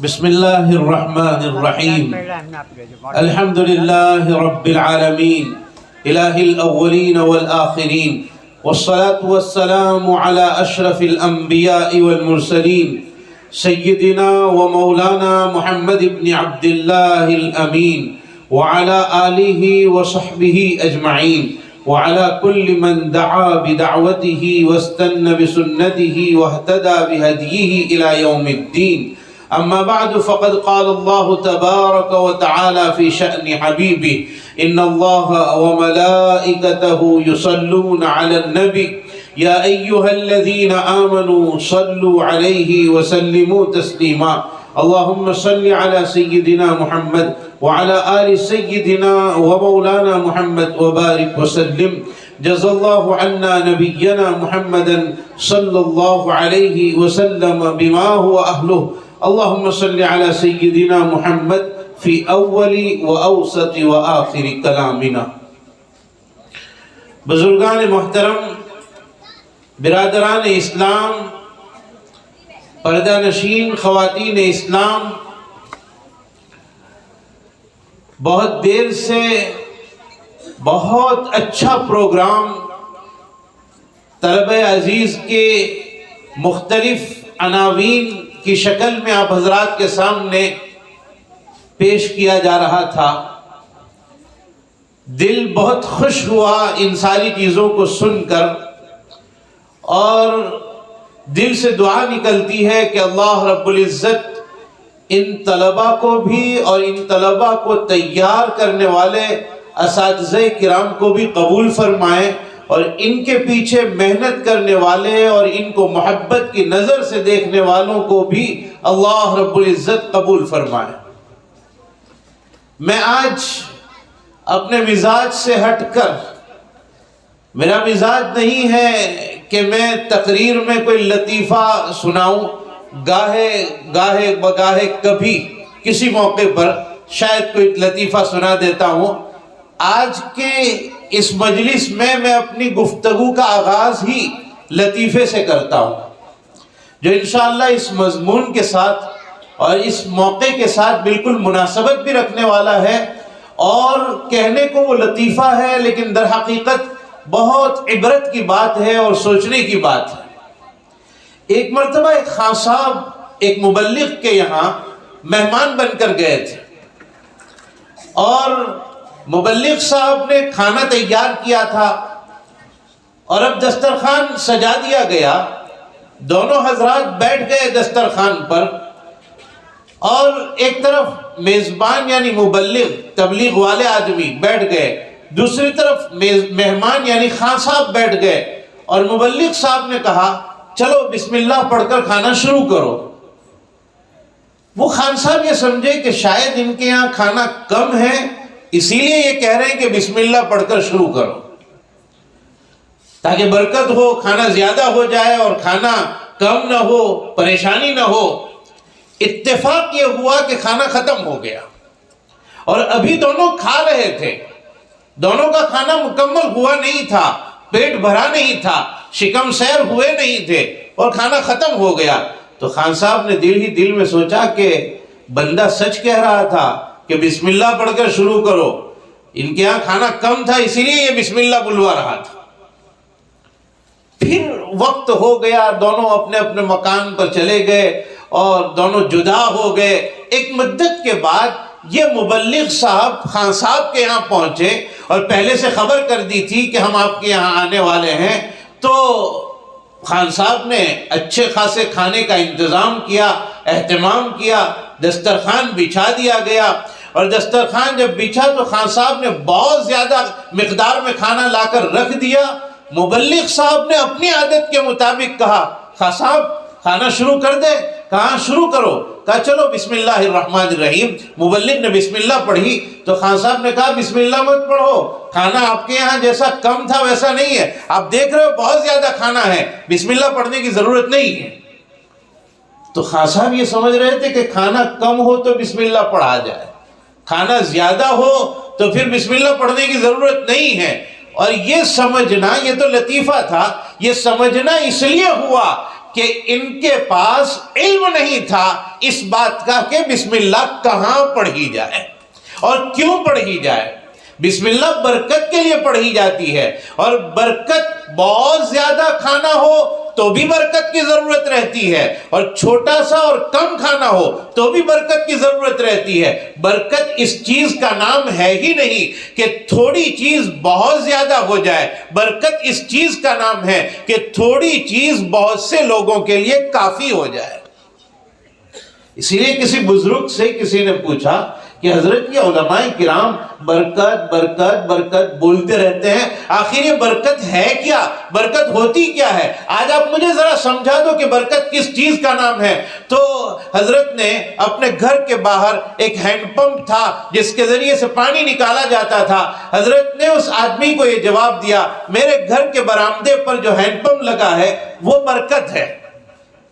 بسم الله الرحمن الرحيم. الحمد لله رب العالمين إله الأولين والآخرين، والصلاة والسلام على أشرف الأنبياء والمرسلين سيدنا ومولانا محمد بن عبد الله الأمين، وعلى آله وصحبه أجمعين، وعلى كل من دعا بدعوته واستنى بسنته واهتدى بهديه إلى يوم الدين. أما بعد، فقد قال الله تبارك وتعالى في شأن حبيبه: إن الله وملائكته يصلون على النبي يا أيها الذين آمنوا صلوا عليه وسلموا تسليما. اللهم صل على سيدنا محمد وعلى آل سيدنا ومولانا محمد وبارك وسلم. جزا الله عنا نبينا محمدا صلى الله عليه وسلم بما هو أهله. اللهم صل على سيدنا محمد في أول وأوسط وآخر كلامنا. بزرگان محترم، برادران اسلام، پردہ نشین خواتین اسلام، بہت دیر سے بہت اچھا پروگرام طلبہ عزیز کے مختلف عناوین کی شکل میں آپ حضرات کے سامنے پیش کیا جا رہا تھا. دل بہت خوش ہوا ان ساری چیزوں کو سن کر، اور دل سے دعا نکلتی ہے کہ اللہ رب العزت ان طلباء کو بھی اور ان طلباء کو تیار کرنے والے اساتذہ کرام کو بھی قبول فرمائے، اور ان کے پیچھے محنت کرنے والے اور ان کو محبت کی نظر سے دیکھنے والوں کو بھی اللہ رب العزت قبول فرمائے. میں آج اپنے مزاج سے ہٹ کر، میرا مزاج نہیں ہے کہ میں تقریر میں کوئی لطیفہ سناؤں، گاہے بگاہے کبھی کسی موقع پر شاید کوئی لطیفہ سنا دیتا ہوں. آج کے اس مجلس میں اپنی گفتگو کا آغاز ہی لطیفے سے کرتا ہوں، جو انشاءاللہ اس مضمون کے ساتھ اور اس موقع کے ساتھ بالکل مناسبت بھی رکھنے والا ہے، اور کہنے کو وہ لطیفہ ہے لیکن در حقیقت بہت عبرت کی بات ہے اور سوچنے کی بات ہے. ایک مرتبہ ایک خان صاحب ایک مبلغ کے یہاں مہمان بن کر گئے تھے، اور مبلغ صاحب نے کھانا تیار کیا تھا، اور اب دسترخوان سجا دیا گیا. دونوں حضرات بیٹھ گئے دسترخوان پر، اور ایک طرف میزبان یعنی مبلغ تبلیغ والے آدمی بیٹھ گئے، دوسری طرف مہمان یعنی خان صاحب بیٹھ گئے، اور مبلغ صاحب نے کہا چلو بسم اللہ پڑھ کر کھانا شروع کرو. وہ خان صاحب یہ سمجھے کہ شاید ان کے یہاں کھانا کم ہے، اسی لیے یہ کہہ رہے ہیں کہ بسم اللہ پڑھ کر شروع کرو، تاکہ برکت ہو، کھانا زیادہ ہو جائے اور کھانا کم نہ ہو، پریشانی نہ ہو. اتفاق یہ ہوا کہ کھانا ختم ہو گیا، اور ابھی دونوں کھا رہے تھے. دونوں کا کھانا مکمل ہوا نہیں تھا، پیٹ بھرا نہیں تھا، شکم سیر ہوئے نہیں تھے، اور کھانا ختم ہو گیا. تو خان صاحب نے دل ہی دل میں سوچا کہ بندہ سچ کہہ رہا تھا کہ بسم اللہ پڑھ کر شروع کرو. ان کے یہاں کھانا کم تھا، اسی لیے یہ بسم اللہ بلوا رہا تھا. پھر وقت ہو گیا، دونوں اپنے اپنے مکان پر چلے گئے اور دونوں جدا ہو گئے. ایک مدت کے بعد یہ مبلغ صاحب خان صاحب کے یہاں پہنچے، اور پہلے سے خبر کر دی تھی کہ ہم آپ کے یہاں آنے والے ہیں. تو خان صاحب نے اچھے خاصے کھانے کا انتظام کیا، اہتمام کیا، دسترخوان بچھا دیا گیا. اور دسترخوان جب بچھا تو خان صاحب نے بہت زیادہ مقدار میں کھانا لا کر رکھ دیا. مبلغ صاحب نے اپنی عادت کے مطابق کہا خان صاحب کھانا شروع کر دے. کہاں شروع کرو؟ کہا چلو بسم اللہ الرحمن الرحیم. مبلغ نے بسم اللہ پڑھی تو خان صاحب نے کہا بسم اللہ مت پڑھو، کھانا آپ کے یہاں جیسا کم تھا ویسا نہیں ہے، آپ دیکھ رہے ہو بہت زیادہ کھانا ہے، بسم اللہ پڑھنے کی ضرورت نہیں ہے. تو خان صاحب یہ سمجھ رہے تھے کہ کھانا کم ہو تو بسم اللہ پڑھا جائے، کھانا زیادہ ہو تو پھر بسم اللہ پڑھنے کی ضرورت نہیں ہے. اور یہ سمجھنا، یہ تو لطیفہ تھا، یہ سمجھنا اس لیے ہوا کہ ان کے پاس علم نہیں تھا اس بات کا کہ بسم اللہ کہاں پڑھی جائے اور کیوں پڑھی جائے۔ بسم اللہ برکت کے لیے پڑھی جاتی ہے، اور برکت بہت زیادہ کھانا ہو تو بھی برکت کی ضرورت رہتی ہے، اور چھوٹا سا اور کم کھانا ہو تو بھی برکت کی ضرورت رہتی ہے۔ برکت اس چیز کا نام ہے ہی نہیں کہ تھوڑی چیز بہت زیادہ ہو جائے، برکت اس چیز کا نام ہے کہ تھوڑی چیز بہت سے لوگوں کے لیے کافی ہو جائے۔ اسی لیے کسی بزرگ سے کسی نے پوچھا کہ حضرت یہ علماء کرام برکت برکت برکت بولتے رہتے ہیں، آخر یہ برکت ہے کیا؟ برکت ہوتی کیا ہے؟ آج آپ مجھے ذرا سمجھا دو کہ برکت کس چیز کا نام ہے۔ تو حضرت نے اپنے گھر کے باہر ایک ہینڈ پمپ تھا جس کے ذریعے سے پانی نکالا جاتا تھا، حضرت نے اس آدمی کو یہ جواب دیا، میرے گھر کے برآمدے پر جو ہینڈ پمپ لگا ہے وہ برکت ہے۔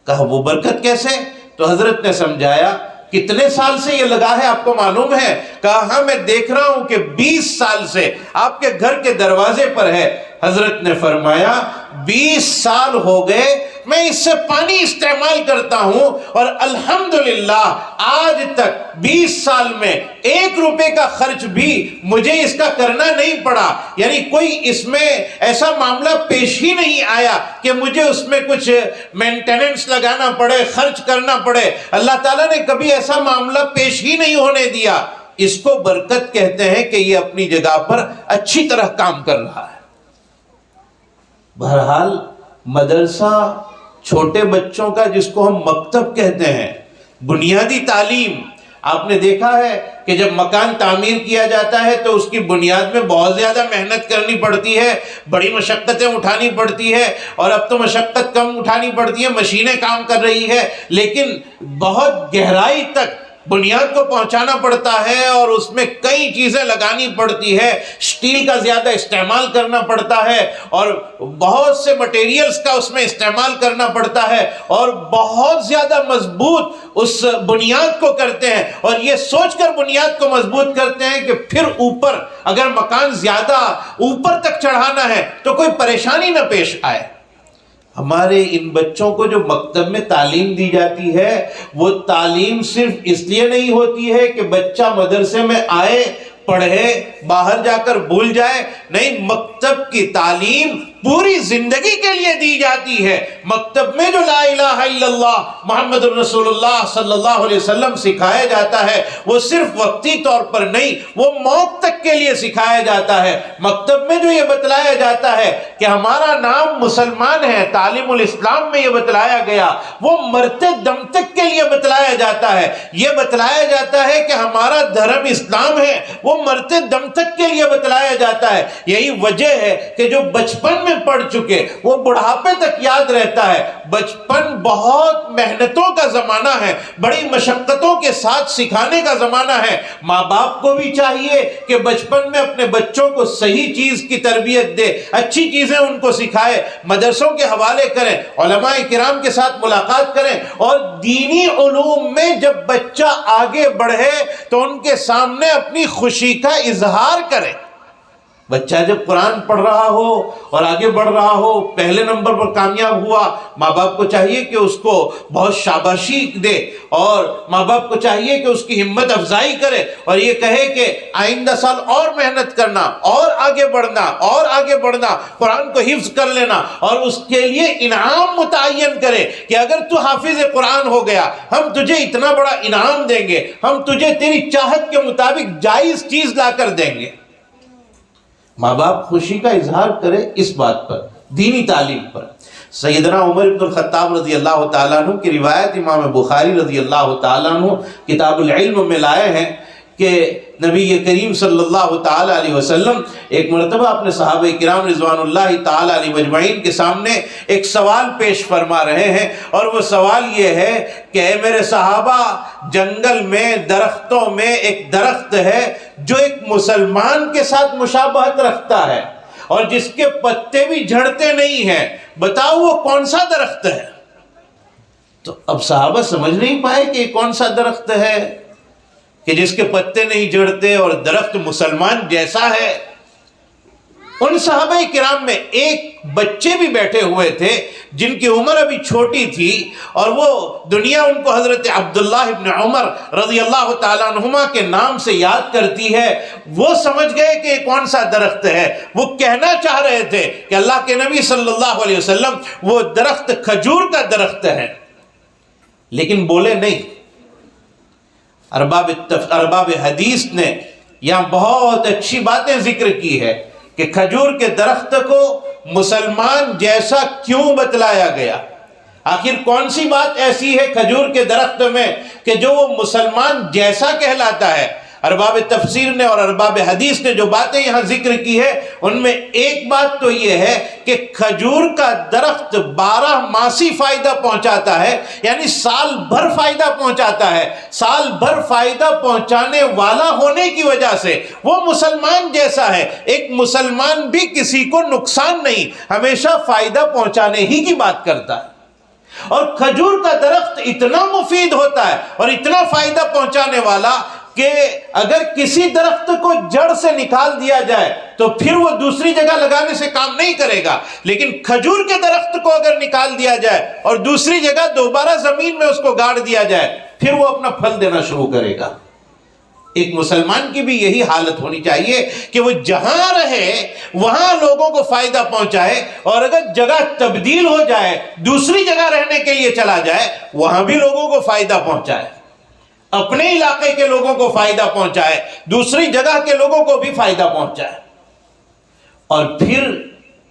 کہا وہ برکت کیسے؟ تو حضرت نے سمجھایا، کتنے سال سے یہ لگا ہے آپ کو معلوم ہے؟ کہا ہاں میں دیکھ رہا ہوں کہ 20 سال سے آپ کے گھر کے دروازے پر ہے۔ حضرت نے فرمایا 20 سال ہو گئے میں اس سے پانی استعمال کرتا ہوں، اور الحمدللہ آج تک 20 سال میں 1 روپے کا خرچ بھی مجھے اس کا کرنا نہیں پڑا۔ یعنی کوئی اس میں ایسا معاملہ پیش ہی نہیں آیا کہ مجھے اس میں کچھ مینٹیننس لگانا پڑے، خرچ کرنا پڑے۔ اللہ تعالیٰ نے کبھی ایسا معاملہ پیش ہی نہیں ہونے دیا۔ اس کو برکت کہتے ہیں کہ یہ اپنی جگہ پر اچھی طرح کام کر رہا ہے۔ بہرحال مدرسہ چھوٹے بچوں کا، جس کو ہم مکتب کہتے ہیں، بنیادی تعلیم، آپ نے دیکھا ہے کہ جب مکان تعمیر کیا جاتا ہے تو اس کی بنیاد میں بہت زیادہ محنت کرنی پڑتی ہے، بڑی مشقتیں اٹھانی پڑتی ہے، اور اب تو مشقت کم اٹھانی پڑتی ہے، مشینیں کام کر رہی ہے، لیکن بہت گہرائی تک بنیاد کو پہنچانا پڑتا ہے، اور اس میں کئی چیزیں لگانی پڑتی ہے، سٹیل کا زیادہ استعمال کرنا پڑتا ہے، اور بہت سے مٹیریلز کا اس میں استعمال کرنا پڑتا ہے، اور بہت زیادہ مضبوط اس بنیاد کو کرتے ہیں، اور یہ سوچ کر بنیاد کو مضبوط کرتے ہیں کہ پھر اوپر اگر مکان زیادہ اوپر تک چڑھانا ہے تو کوئی پریشانی نہ پیش آئے۔ ہمارے ان بچوں کو جو مکتب میں تعلیم دی جاتی ہے، وہ تعلیم صرف اس لیے نہیں ہوتی ہے کہ بچہ مدرسے میں آئے، پڑھے، باہر جا کر بھول جائے، نہیں، مکتب کی تعلیم پوری زندگی کے لیے دی جاتی ہے۔ مکتب میں جو لا الہ الا اللہ محمد الرسول اللہ صلی اللہ علیہ وسلم سکھایا جاتا ہے، وہ صرف وقتی طور پر نہیں، وہ موت تک کے لیے سکھایا جاتا ہے۔ مکتب میں جو یہ بتلایا جاتا ہے کہ ہمارا نام مسلمان ہے، تعلیم الاسلام میں یہ بتلایا گیا، وہ مرتے دم تک کے لیے بتلایا جاتا ہے۔ یہ بتلایا جاتا ہے کہ ہمارا دھرم اسلام ہے، وہ مرتے دم تک کے لیے بتلایا جاتا ہے۔ یہی وجہ ہے کہ جو بچپن میں پڑھ چکے وہ بڑھاپے تک یاد رہتا ہے۔ بچپن بہت محنتوں کا زمانہ ہے، بڑی مشقتوں کے ساتھ سکھانے کا زمانہ ہے۔ ماں باپ کو بھی چاہیے کہ بچپن میں اپنے بچوں کو صحیح چیز کی تربیت دے، اچھی چیزیں ان کو سکھائے، مدرسوں کے حوالے کریں، علماء کرام کے ساتھ ملاقات کریں، اور دینی علوم میں جب بچہ آگے بڑھے تو ان کے سامنے اپنی خوشی کا اظہار کریں۔ بچہ جب قرآن پڑھ رہا ہو اور آگے بڑھ رہا ہو، پہلے نمبر پر کامیاب ہوا، ماں باپ کو چاہیے کہ اس کو بہت شاباشی دے، اور ماں باپ کو چاہیے کہ اس کی ہمت افزائی کرے، اور یہ کہے کہ آئندہ سال اور محنت کرنا، اور آگے بڑھنا، اور آگے بڑھنا، قرآن کو حفظ کر لینا، اور اس کے لیے انعام متعین کرے کہ اگر تو حافظ قرآن ہو گیا ہم تجھے اتنا بڑا انعام دیں گے، ہم تجھے تیری چاہت کے مطابق جائز چیز لا کر دیں گے۔ ماں باپ خوشی کا اظہار کرے اس بات پر، دینی تعلیم پر۔ سیدنا عمر بن الخطاب رضی اللہ تعالیٰ عنہ کی روایت امام بخاری رضی اللہ تعالیٰ عنہ کتاب العلم میں لائے ہیں کہ نبی کریم صلی اللہ تعالیٰ علیہ وسلم ایک مرتبہ اپنے صحابہ کرام رضوان اللہ تعالیٰ علیہ مجمعین کے سامنے ایک سوال پیش فرما رہے ہیں، اور وہ سوال یہ ہے کہ اے میرے صحابہ، جنگل میں درختوں میں ایک درخت ہے جو ایک مسلمان کے ساتھ مشابہت رکھتا ہے اور جس کے پتے بھی جھڑتے نہیں ہیں، بتاؤ وہ کون سا درخت ہے؟ تو اب صحابہ سمجھ نہیں پائے کہ یہ کون سا درخت ہے کہ جس کے پتے نہیں جھڑتے اور درخت مسلمان جیسا ہے۔ ان صحابہ کرام میں ایک بچے بھی بیٹھے ہوئے تھے جن کی عمر ابھی چھوٹی تھی، اور وہ دنیا ان کو حضرت عبداللہ ابن عمر رضی اللہ تعالیٰ عنہما کے نام سے یاد کرتی ہے۔ وہ سمجھ گئے کہ یہ کون سا درخت ہے۔ وہ کہنا چاہ رہے تھے کہ اللہ کے نبی صلی اللہ علیہ وسلم وہ درخت کھجور کا درخت ہے، لیکن بولے نہیں۔ ارباب حدیث نے یہاں بہت اچھی باتیں ذکر کی ہے کہ کھجور کے درخت کو مسلمان جیسا کیوں بتلایا گیا؟ آخر کون سی بات ایسی ہے کھجور کے درخت میں کہ جو وہ مسلمان جیسا کہلاتا ہے؟ ارباب تفسیر نے اور ارباب حدیث نے جو باتیں یہاں ذکر کی ہے ان میں ایک بات تو یہ ہے کہ کھجور کا درخت 12 ماسی فائدہ پہنچاتا ہے، یعنی سال بھر فائدہ پہنچاتا ہے۔ سال بھر فائدہ پہنچانے والا ہونے کی وجہ سے وہ مسلمان جیسا ہے۔ ایک مسلمان بھی کسی کو نقصان نہیں، ہمیشہ فائدہ پہنچانے ہی کی بات کرتا ہے۔ اور کھجور کا درخت اتنا مفید ہوتا ہے اور اتنا فائدہ پہنچانے والا کہ اگر کسی درخت کو جڑ سے نکال دیا جائے تو پھر وہ دوسری جگہ لگانے سے کام نہیں کرے گا، لیکن کھجور کے درخت کو اگر نکال دیا جائے اور دوسری جگہ دوبارہ زمین میں اس کو گاڑ دیا جائے پھر وہ اپنا پھل دینا شروع کرے گا۔ ایک مسلمان کی بھی یہی حالت ہونی چاہیے کہ وہ جہاں رہے وہاں لوگوں کو فائدہ پہنچائے، اور اگر جگہ تبدیل ہو جائے دوسری جگہ رہنے کے لیے چلا جائے وہاں بھی لوگوں کو فائدہ پہنچائے، اپنے علاقے کے لوگوں کو فائدہ پہنچائے، دوسری جگہ کے لوگوں کو بھی فائدہ پہنچائے۔ اور پھر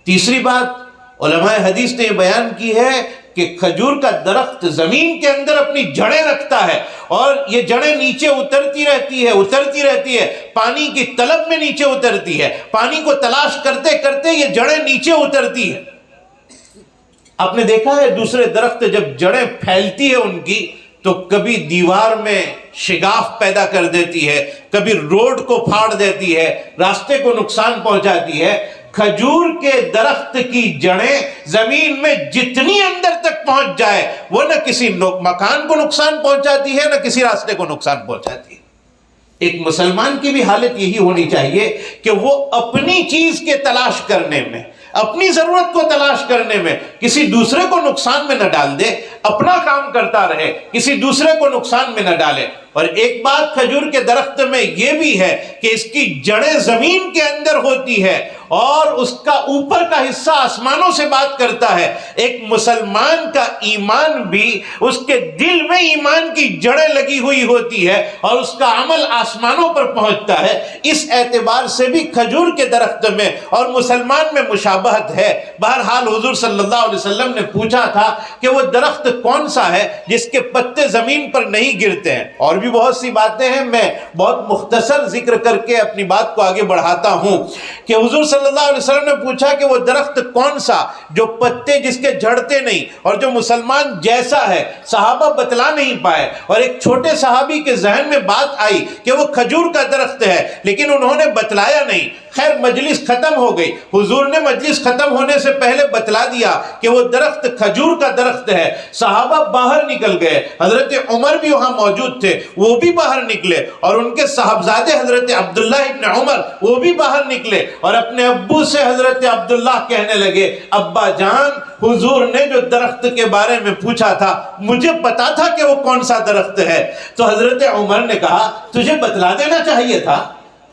تیسری بات علماء حدیث نے یہ بیان کی ہے کہ کھجور کا درخت زمین کے اندر اپنی جڑیں رکھتا ہے، اور یہ جڑیں نیچے اترتی رہتی ہے، پانی کی طلب میں نیچے اترتی ہے، پانی کو تلاش کرتے کرتے یہ جڑیں نیچے اترتی ہے۔ آپ نے دیکھا ہے دوسرے درخت جب جڑیں پھیلتی ہے ان کی تو کبھی دیوار میں شگاف پیدا کر دیتی ہے، کبھی روڈ کو پھاڑ دیتی ہے، راستے کو نقصان پہنچاتی ہے۔ کھجور کے درخت کی جڑیں زمین میں جتنی اندر تک پہنچ جائے وہ نہ کسی مکان کو نقصان پہنچاتی ہے نہ کسی راستے کو نقصان پہنچاتی ہے۔ ایک مسلمان کی بھی حالت یہی ہونی چاہیے کہ وہ اپنی چیز کے تلاش کرنے میں، اپنی ضرورت کو تلاش کرنے میں کسی دوسرے کو نقصان میں نہ ڈال دے، اپنا کام کرتا رہے، کسی دوسرے کو نقصان میں نہ ڈالے۔ اور ایک بات کھجور کے درخت میں یہ بھی ہے کہ اس کی جڑیں زمین کے اندر ہوتی ہے اور اس کا اوپر کا حصہ آسمانوں سے بات کرتا ہے۔ ایک مسلمان کا ایمان بھی اس کے دل میں ایمان کی جڑیں لگی ہوئی ہوتی ہے اور اس کا عمل آسمانوں پر پہنچتا ہے۔ اس اعتبار سے بھی کھجور کے درخت میں اور مسلمان میں مشابہت ہے۔ بہرحال حضور صلی اللہ علیہ وسلم نے پوچھا تھا کہ وہ درخت کون سا ہے جس کے پتے زمین پر نہیں گرتے ہیں؟ اور بھی بہت سی باتیں ہیں، میں بہت مختصر ذکر کر کے اپنی بات کو آگے بڑھاتا ہوں کہ حضور صلی اللہ علیہ وسلم نے پوچھا کہ وہ درخت کون سا جو پتے جس کے جھڑتے نہیں اور جو مسلمان جیسا ہے؟ صحابہ بتلا نہیں پائے، اور ایک چھوٹے صحابی کے ذہن میں بات آئی کہ وہ کھجور کا درخت ہے، لیکن انہوں نے بتلایا نہیں۔ خیر مجلس ختم ہو گئی، حضور نے مجلس ختم ہونے سے پہلے بتلا دیا کہ وہ درخت کھجور کا درخت ہے۔ صحابہ باہر نکل گئے، حضرت عمر بھی وہاں موجود تھے، وہ بھی باہر نکلے، اور ان کے صاحبزادے حضرت عبداللہ ابن عمر وہ بھی باہر نکلے اور اپنے ابو سے حضرت عبداللہ کہنے لگے، ابا جان حضور نے جو درخت کے بارے میں پوچھا تھا مجھے پتا تھا کہ وہ کون سا درخت ہے۔ تو حضرت عمر نے کہا تجھے بتلا دینا چاہیے تھا،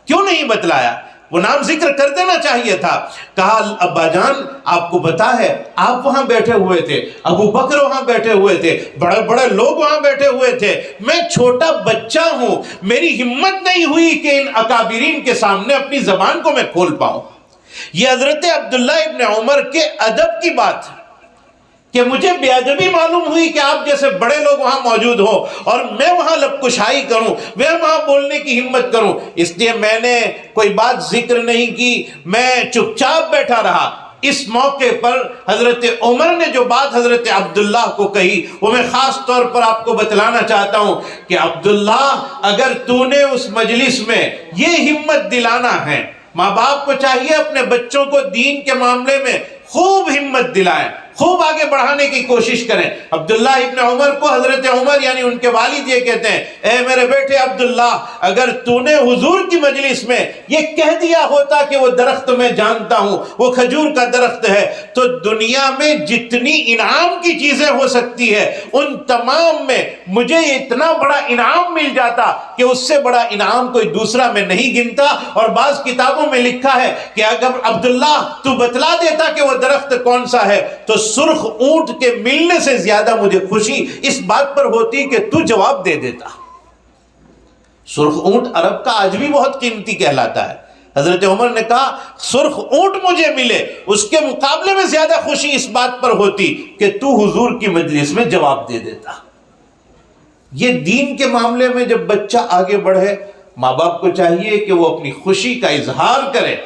کیوں نہیں بتلایا؟ وہ نام ذکر کر دینا چاہیے تھا۔ کہا ابا جان آپ کو پتا ہے آپ وہاں بیٹھے ہوئے تھے، ابو بکر وہاں بیٹھے ہوئے تھے، بڑے بڑے لوگ وہاں بیٹھے ہوئے تھے، میں چھوٹا بچہ ہوں، میری ہمت نہیں ہوئی کہ ان اکابرین کے سامنے اپنی زبان کو میں کھول پاؤں۔ یہ حضرت عبداللہ ابن عمر کے ادب کی بات ہے کہ مجھے بے ادبی معلوم ہوئی کہ آپ جیسے بڑے لوگ وہاں موجود ہوں اور میں وہاں لب کشائی کروں، میں وہاں بولنے کی ہمت کروں، اس لیے میں نے کوئی بات ذکر نہیں کی، میں چپ چاپ بیٹھا رہا۔ اس موقع پر حضرت عمر نے جو بات حضرت عبداللہ کو کہی وہ میں خاص طور پر آپ کو بتلانا چاہتا ہوں کہ عبداللہ اگر تو نے اس مجلس میں یہ ہمت دلانا ہے، ماں باپ کو چاہیے اپنے بچوں کو دین کے معاملے میں خوب ہمت دلائیں، خوب آگے بڑھانے کی کوشش کریں۔ عبداللہ ابن عمر کو حضرت عمر یعنی ان کے والد یہ کہتے ہیں، اے میرے بیٹے عبداللہ، اگر تو نے حضور کی مجلس میں یہ کہہ دیا ہوتا کہ وہ درخت میں جانتا ہوں، وہ کھجور کا درخت ہے، تو دنیا میں جتنی انعام کی چیزیں ہو سکتی ہے ان تمام میں مجھے اتنا بڑا انعام مل جاتا کہ اس سے بڑا انعام کوئی دوسرا میں نہیں گنتا۔ اور بعض کتابوں میں لکھا ہے کہ اگر عبداللہ تو بتلا دیتا کہ وہ درخت کون سا ہے تو سرخ اونٹ کے ملنے سے زیادہ مجھے خوشی اس بات پر ہوتی کہ تو جواب دے دیتا۔ سرخ اونٹ عرب کا آج بھی بہت قیمتی کہلاتا ہے۔ حضرت عمر نے کہا سرخ اونٹ مجھے ملے اس کے مقابلے میں زیادہ خوشی اس بات پر ہوتی کہ تو حضور کی مجلس میں جواب دے دیتا۔ یہ دین کے معاملے میں جب بچہ آگے بڑھے، ماں باپ کو چاہیے کہ وہ اپنی خوشی کا اظہار کرے۔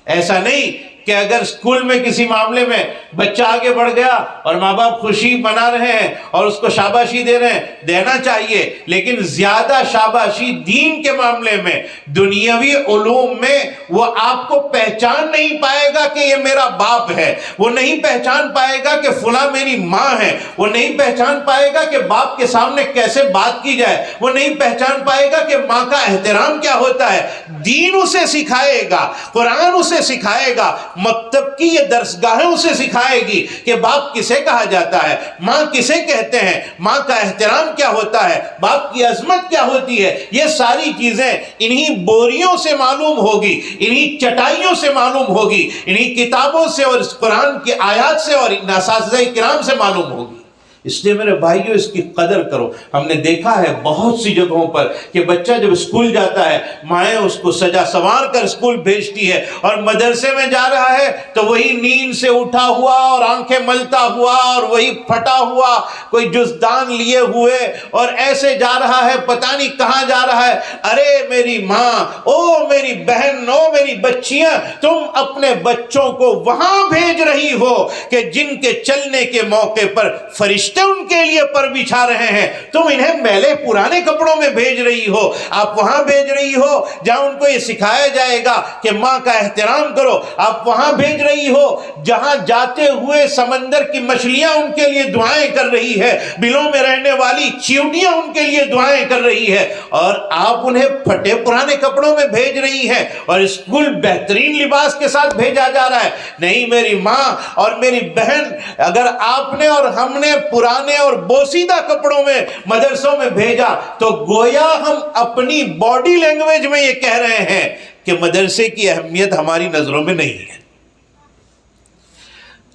ایسا نہیں کہ اگر اسکول میں کسی معاملے میں بچہ آگے بڑھ گیا اور ماں باپ خوشی منا رہے ہیں اور اس کو شاباشی دے رہے ہیں، دینا چاہیے، لیکن زیادہ شاباشی دین کے معاملے میں، دنیاوی علوم میں وہ آپ کو پہچان نہیں پائے گا کہ یہ میرا باپ ہے، وہ نہیں پہچان پائے گا کہ فلاں میری ماں ہے، وہ نہیں پہچان پائے گا کہ باپ کے سامنے کیسے بات کی جائے، وہ نہیں پہچان پائے گا کہ ماں کا احترام کیا ہوتا ہے۔ دین اسے سکھائے گا، قرآن اسے سکھائے گا، مکتب کی یہ درسگاہیں اسے سکھائے گی کہ باپ کسے کہا جاتا ہے، ماں کسے کہتے ہیں، ماں کا احترام کیا ہوتا ہے، باپ کی عظمت کیا ہوتی ہے۔ یہ ساری چیزیں انہی بوریوں سے معلوم ہوگی، انہی چٹائیوں سے معلوم ہوگی، انہی کتابوں سے اور قرآن کی آیات سے اور اساتذہ کرام سے معلوم ہوگی۔ اس لیے میرے بھائیو اس کی قدر کرو۔ ہم نے دیکھا ہے بہت سی جگہوں پر کہ بچہ جب اسکول جاتا ہے مائیں اس کو سجا سنوار کر اسکول بھیجتی ہے، اور مدرسے میں جا رہا ہے تو وہی نیند سے اٹھا ہوا اور آنکھیں ملتا ہوا اور وہی پھٹا ہوا کوئی جزدان لیے ہوئے اور ایسے جا رہا ہے، پتہ نہیں کہاں جا رہا ہے۔ ارے میری ماں، او میری بہن، او میری بچیاں، تم اپنے بچوں کو وہاں بھیج رہی ہو کہ جن کے چلنے کے موقع پر فرشتے ان کے لیے پر بچھا رہے ہیں، تم انہیں میلے پرانے کپڑوں میں بھیج رہی ہو۔ آپ وہاں بھیج رہی ہو جہاں ان کو یہ سکھایا جائے گا کہ ماں کا احترام کرو۔ آپ وہاں بھیج رہی ہو جہاں جاتے ہوئے سمندر کی مچھلیاں ان کے لیے دعائیں کر رہی ہے، بلوں میں رہنے والی چیونٹیاں ان کے لیے دعائیں کر رہی ہے، اور آپ انہیں پھٹے پرانے کپڑوں میں بھیج رہی ہیں اور اسکول بہترین لباس کے ساتھ بھیجا جا رہا ہے۔ نہیں میری ماں اور میری بہن، اگر آپ نے اور ہم نے پرانے اور بوسیدہ کپڑوں میں مدرسوں میں بھیجا تو گویا ہم اپنی باڈی لینگویج میں یہ کہہ رہے ہیں کہ مدرسے کی اہمیت ہماری نظروں میں نہیں ہے۔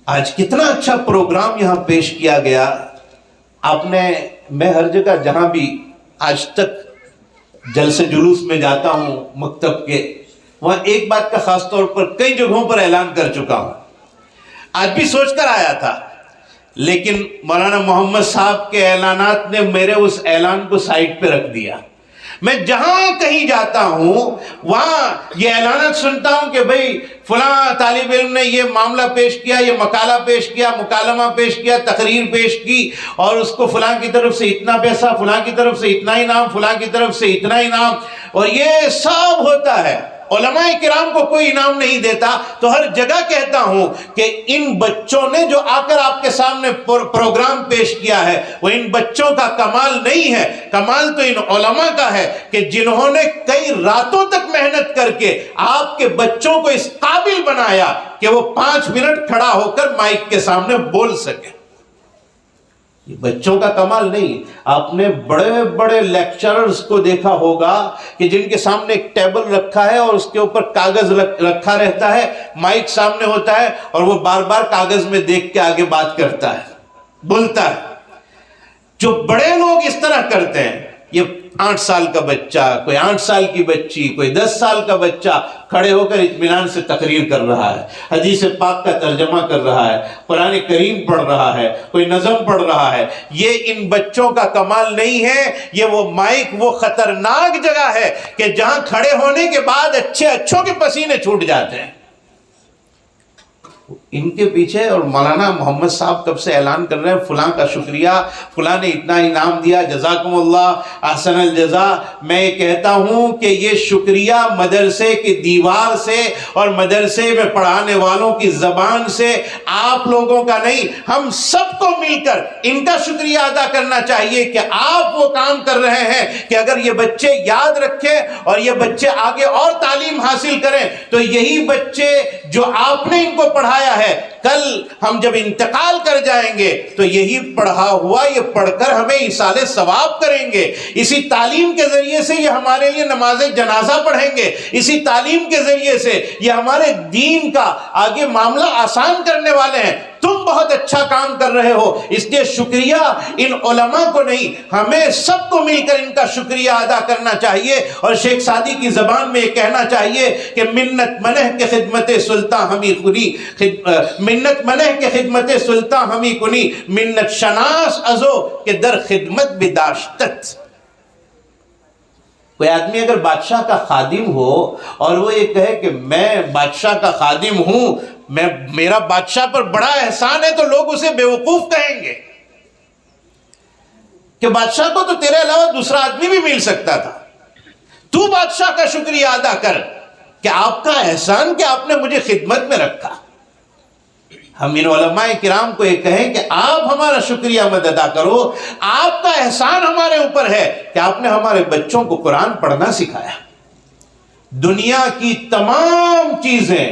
آج کتنا اچھا پروگرام یہاں پیش کیا گیا۔ آپ نے، میں ہر جگہ جہاں بھی آج تک جلسے جلوس میں جاتا ہوں مکتب کے، وہاں ایک بات کا خاص طور پر کئی جگہوں پر اعلان کر چکا ہوں، آج بھی سوچ کر آیا تھا، لیکن مولانا محمد صاحب کے اعلانات نے میرے اس اعلان کو سائٹ پہ رکھ دیا۔ میں جہاں کہیں جاتا ہوں وہاں یہ اعلانات سنتا ہوں کہ بھئی فلاں طالب علم نے یہ معاملہ پیش کیا، یہ مقالہ پیش کیا، مکالمہ پیش کیا، تقریر پیش کی، اور اس کو فلاں کی طرف سے اتنا پیسہ، فلاں کی طرف سے اتنا انعام، فلاں کی طرف سے اتنا انعام، اور یہ سب ہوتا ہے۔ علماء کرام کو کوئی انعام نہیں دیتا، تو ہر جگہ کہتا ہوں کہ ان بچوں نے جو آ کر آپ کے سامنے پروگرام پیش کیا ہے وہ ان بچوں کا کمال نہیں ہے، کمال تو ان علماء کا ہے کہ جنہوں نے کئی راتوں تک محنت کر کے آپ کے بچوں کو اس قابل بنایا کہ وہ 5 منٹ کھڑا ہو کر مائک کے سامنے بول سکے۔ یہ بچوں کا کمال نہیں۔ آپ نے بڑے بڑے لیکچررز کو دیکھا ہوگا کہ جن کے سامنے ایک ٹیبل رکھا ہے اور اس کے اوپر کاغذ رکھا رہتا ہے، مائک سامنے ہوتا ہے اور وہ بار بار کاغذ میں دیکھ کے آگے بات کرتا ہے، بولتا ہے۔ جو بڑے لوگ اس طرح کرتے ہیں، یہ 8 سال کا بچہ، کوئی 8 سال کی بچی، کوئی 10 سال کا بچہ کھڑے ہو کر اطمینان سے تقریر کر رہا ہے، حدیث پاک کا ترجمہ کر رہا ہے، قرآن کریم پڑھ رہا ہے، کوئی نظم پڑھ رہا ہے، یہ ان بچوں کا کمال نہیں ہے۔ یہ وہ مائک وہ خطرناک جگہ ہے کہ جہاں کھڑے ہونے کے بعد اچھوں کے پسینے چھوٹ جاتے ہیں۔ ان کے پیچھے اور مولانا محمد صاحب کب سے اعلان کر رہے ہیں فلاں کا شکریہ، فلاں نے اتنا انعام دیا، جزاکم اللہ احسن الجزا۔ میں یہ کہتا ہوں کہ یہ شکریہ مدرسے کی دیوار سے اور مدرسے میں پڑھانے والوں کی زبان سے آپ لوگوں کا نہیں، ہم سب کو مل کر ان کا شکریہ ادا کرنا چاہیے کہ آپ وہ کام کر رہے ہیں کہ اگر یہ بچے یاد رکھیں اور یہ بچے آگے اور تعلیم حاصل کریں تو یہی بچے جو آپ نے ان کو پڑھایا ہے کل ہم جب انتقال کر جائیں گے تو یہی پڑھا ہوا یہ پڑھ کر ہمیں ایصال ثواب کریں گے۔ اسی تعلیم کے ذریعے سے یہ ہمارے لیے نماز جنازہ پڑھیں گے، اسی تعلیم کے ذریعے سے یہ ہمارے دین کا آگے معاملہ آسان کرنے والے ہیں۔ تم بہت اچھا کام کر رہے ہو، اس لیے شکریہ ان علماء کو نہیں، ہمیں سب کو مل کر ان کا شکریہ ادا کرنا چاہیے۔ اور شیخ سعدی کی زبان میں یہ کہنا چاہیے کہ منت منہ کے خدمت سلطان ہمی کنی، منت منہ کے خدمت سلطان ہمی کنی، منت شناس ازو کہ در خدمت بداشتت۔ کوئی آدمی اگر بادشاہ کا خادم ہو اور وہ یہ کہے کہ میں بادشاہ کا خادم ہوں، میرا بادشاہ پر بڑا احسان ہے، تو لوگ اسے بیوقوف کہیں گے کہ بادشاہ کو تو تیرے علاوہ دوسرا آدمی بھی مل سکتا تھا، تو بادشاہ کا شکریہ ادا کر کہ آپ کا احسان کہ آپ نے مجھے خدمت میں رکھا۔ ہم ان علماء کرام کو یہ کہیں کہ آپ ہمارا شکریہ مت ادا کرو، آپ کا احسان ہمارے اوپر ہے کہ آپ نے ہمارے بچوں کو قرآن پڑھنا سکھایا۔ دنیا کی تمام چیزیں،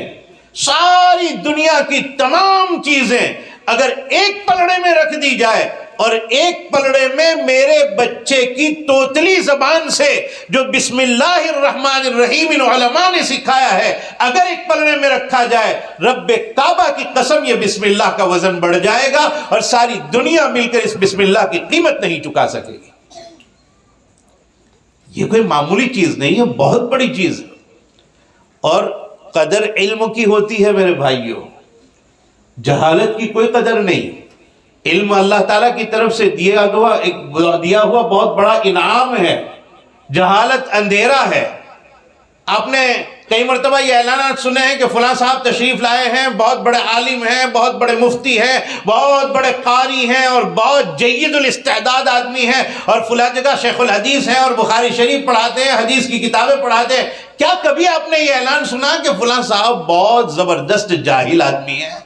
ساری دنیا کی تمام چیزیں اگر ایک پلڑے میں رکھ دی جائے اور ایک پلڑے میں میرے بچے کی توتلی زبان سے جو بسم اللہ الرحمن الرحیم ان علماء نے سکھایا ہے اگر ایک پلڑے میں رکھا جائے، رب کعبہ کی قسم یہ بسم اللہ کا وزن بڑھ جائے گا اور ساری دنیا مل کر اس بسم اللہ کی قیمت نہیں چکا سکے گی۔ یہ کوئی معمولی چیز نہیں ہے، بہت بڑی چیز ہے۔ اور قدر علم کی ہوتی ہے میرے بھائیوں، جہالت کی کوئی قدر نہیں۔ علم اللہ تعالیٰ کی طرف سے دیا ہوا بہت بڑا انعام ہے، جہالت اندھیرا ہے۔ آپ نے کئی مرتبہ یہ اعلانات سنے ہیں کہ فلاں صاحب تشریف لائے ہیں، بہت بڑے عالم ہیں، بہت بڑے مفتی ہیں، بہت بڑے قاری ہیں اور بہت جید الاستعداد آدمی ہیں، اور فلاں جگہ شیخ الحدیث ہیں اور بخاری شریف پڑھاتے ہیں، حدیث کی کتابیں پڑھاتے ہیں۔ کیا کبھی آپ نے یہ اعلان سنا کہ فلاں صاحب بہت زبردست جاہل آدمی ہیں؟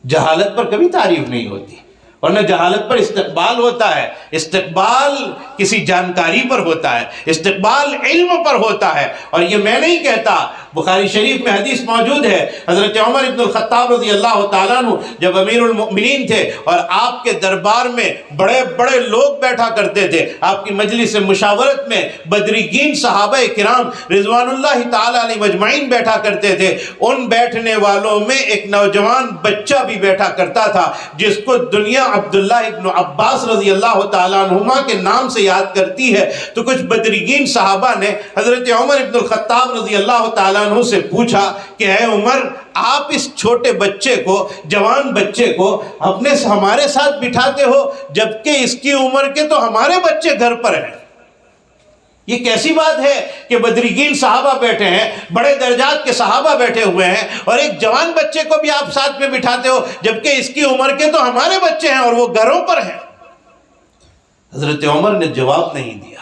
جہالت پر کبھی تعریف نہیں ہوتی، ورنہ جہالت پر استقبال ہوتا ہے۔ استقبال کسی جانکاری پر ہوتا ہے، استقبال علم پر ہوتا ہے۔ اور یہ میں نہیں کہتا، بخاری شریف میں حدیث موجود ہے، حضرت عمر ابن الخطاب رضی اللہ تعالیٰ عنہ جب امیر المؤمنین تھے اور آپ کے دربار میں بڑے بڑے لوگ بیٹھا کرتے تھے، آپ کی مجلس مشاورت میں بدریگین صحابہ کرام رضوان اللہ تعالیٰ علیہ مجمعین بیٹھا کرتے تھے۔ ان بیٹھنے والوں میں ایک نوجوان بچہ بھی بیٹھا کرتا تھا جس کو دنیا عبداللہ ابن عباس رضی اللہ تعالیٰ عنہما کے نام سے یاد کرتی ہے۔ تو کچھ بدریگین صحابہ نے حضرت عمر ابن الخطاب رضی اللہ تعالیٰ عنہ سے پوچھا کہ اے عمر، آپ اس چھوٹے بچے کو، جوان بچے کو ہمارے ساتھ بٹھاتے ہو جبکہ اس کی عمر کے تو ہمارے بچے گھر پر ہیں۔ یہ کیسی بات ہے کہ بدریگین صحابہ بیٹھے ہیں، بڑے درجات کے صحابہ بیٹھے ہوئے ہیں، اور ایک جوان بچے کو بھی آپ ساتھ میں بٹھاتے ہو جبکہ اس کی عمر کے تو ہمارے بچے ہیں اور وہ گھروں پر ہیں؟ حضرت عمر نے جواب نہیں دیا۔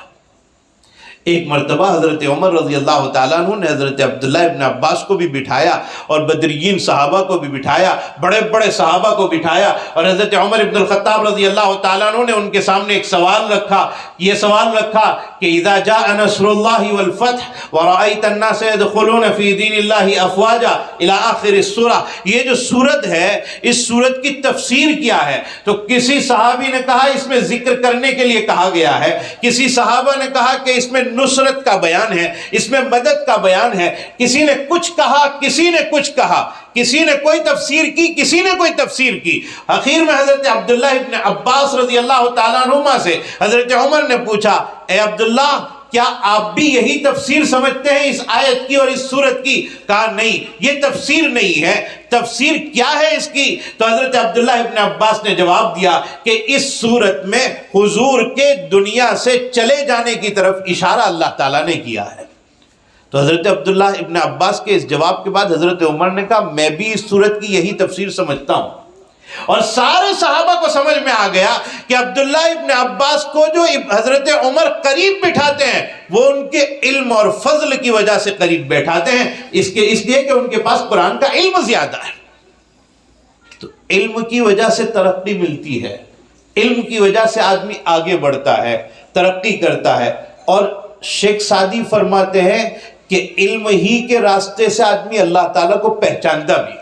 ایک مرتبہ حضرت عمر رضی اللہ تعالیٰ عنہ نے حضرت عبداللہ ابن عباس کو بھی بٹھایا اور بدریین صحابہ کو بھی بٹھایا، بڑے بڑے صحابہ کو بٹھایا، اور حضرت عمر ابن الخطاب رضی اللہ تعالیٰ عنہ نے ان کے سامنے ایک سوال رکھا، یہ سوال رکھا کہ اذا جاء نصر اللہ والفتح ورأيت الناس يدخلون في دین اللہ افواجا الى آخر السورہ، یہ جو سورت ہے اس سورت کی تفسیر کیا ہے؟ تو کسی صحابی نے کہا اس میں ذکر کرنے کے لیے کہا گیا ہے، کسی صحابہ نے کہا کہ اس میں نصرت کا بیان ہے، اس میں مدد کا بیان ہے، کسی نے کچھ کہا، کسی نے کچھ کہا، کسی نے کوئی تفسیر کی، کسی نے کوئی تفسیر کی۔ آخر میں حضرت عبداللہ ابن عباس رضی اللہ تعالیٰ عنہما سے حضرت عمر نے پوچھا، اے عبداللہ کیا آپ بھی یہی تفسیر سمجھتے ہیں اس آیت کی اور اس سورت کی؟ کہا نہیں، یہ تفسیر نہیں ہے۔ تفسیر کیا ہے اس کی؟ تو حضرت عبداللہ ابن عباس نے جواب دیا کہ اس سورت میں حضور کے دنیا سے چلے جانے کی طرف اشارہ اللہ تعالیٰ نے کیا ہے۔ تو حضرت عبداللہ ابن عباس کے اس جواب کے بعد حضرت عمر نے کہا میں بھی اس صورت کی یہی تفسیر سمجھتا ہوں، اور سارے صحابہ کو سمجھ میں آ گیا کہ عبداللہ ابن عباس کو جو حضرت عمر قریب بٹھاتے ہیں وہ ان کے علم اور فضل کی وجہ سے قریب بیٹھاتے ہیں، اس لیے کہ ان کے پاس قرآن کا علم زیادہ ہے۔ تو علم کی وجہ سے ترقی ملتی ہے، علم کی وجہ سے آدمی آگے بڑھتا ہے، ترقی کرتا ہے۔ اور شیخ سعدی فرماتے ہیں کہ علم ہی کے راستے سے آدمی اللہ تعالیٰ کو پہچانتا بھی۔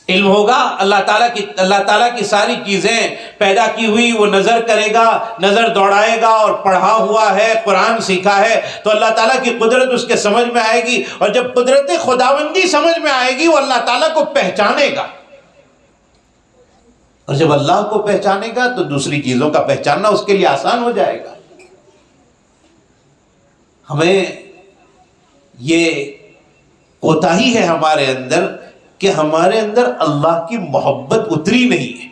علم ہوگا، اللہ تعالیٰ کی ساری چیزیں پیدا کی ہوئی وہ نظر کرے گا، نظر دوڑائے گا، اور پڑھا ہوا ہے، قرآن سیکھا ہے تو اللہ تعالیٰ کی قدرت اس کے سمجھ میں آئے گی، اور جب قدرت خداوندی سمجھ میں آئے گی وہ اللہ تعالیٰ کو پہچانے گا، اور جب اللہ کو پہچانے گا تو دوسری چیزوں کا پہچاننا اس کے لیے آسان ہو جائے گا۔ ہمیں یہ کوتاہی ہے ہمارے اندر کہ ہمارے اندر اللہ کی محبت اتری نہیں ہے،